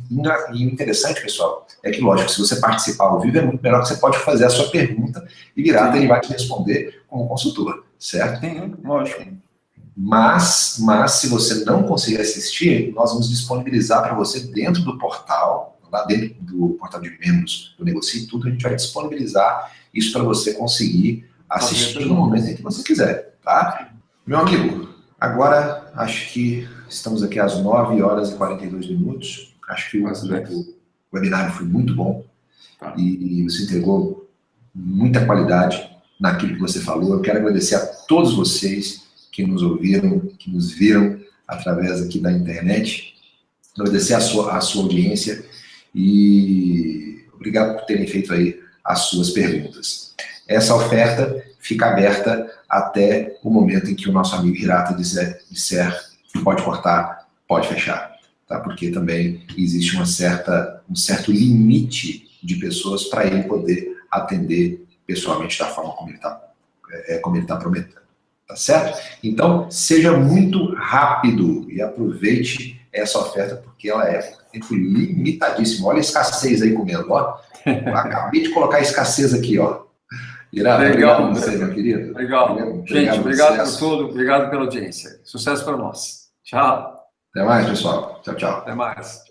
Speaker 1: interessante, pessoal, é que, lógico, se você participar ao vivo, é muito melhor que você pode fazer a sua pergunta e Virata, ele vai te responder como consultor, certo?
Speaker 2: Sim, lógico.
Speaker 1: Mas se você não conseguir assistir, nós vamos disponibilizar para você dentro do portal, lá dentro do portal de membros do Negocie Tudo, a gente vai disponibilizar isso para você conseguir assistir no momento em que você quiser, tá? Meu amigo, Agora, acho que estamos aqui às 9 horas e 42 minutos. Acho que o webinário foi muito bom.
Speaker 2: Tá.
Speaker 1: E você entregou muita qualidade naquilo que você falou. Eu quero agradecer a todos vocês que nos ouviram, que nos viram através aqui da internet. Agradecer a sua audiência e obrigado por terem feito aí as suas perguntas. Essa oferta fica aberta até o momento em que o nosso amigo Hirata disser pode cortar, pode fechar, tá? Porque também existe um certo limite de pessoas para ele poder atender pessoalmente da forma como ele está prometendo, tá certo? Então, seja muito rápido e aproveite essa oferta, porque ela é tempo limitadíssimo. Olha a escassez aí comendo, ó. Eu acabei de colocar a escassez aqui, ó.
Speaker 2: Legal,
Speaker 1: obrigado a você, meu querido.
Speaker 2: Legal. Gente, obrigado por tudo, obrigado pela audiência. Sucesso para nós. Tchau.
Speaker 1: Até mais, pessoal. Tchau, tchau.
Speaker 2: Até mais.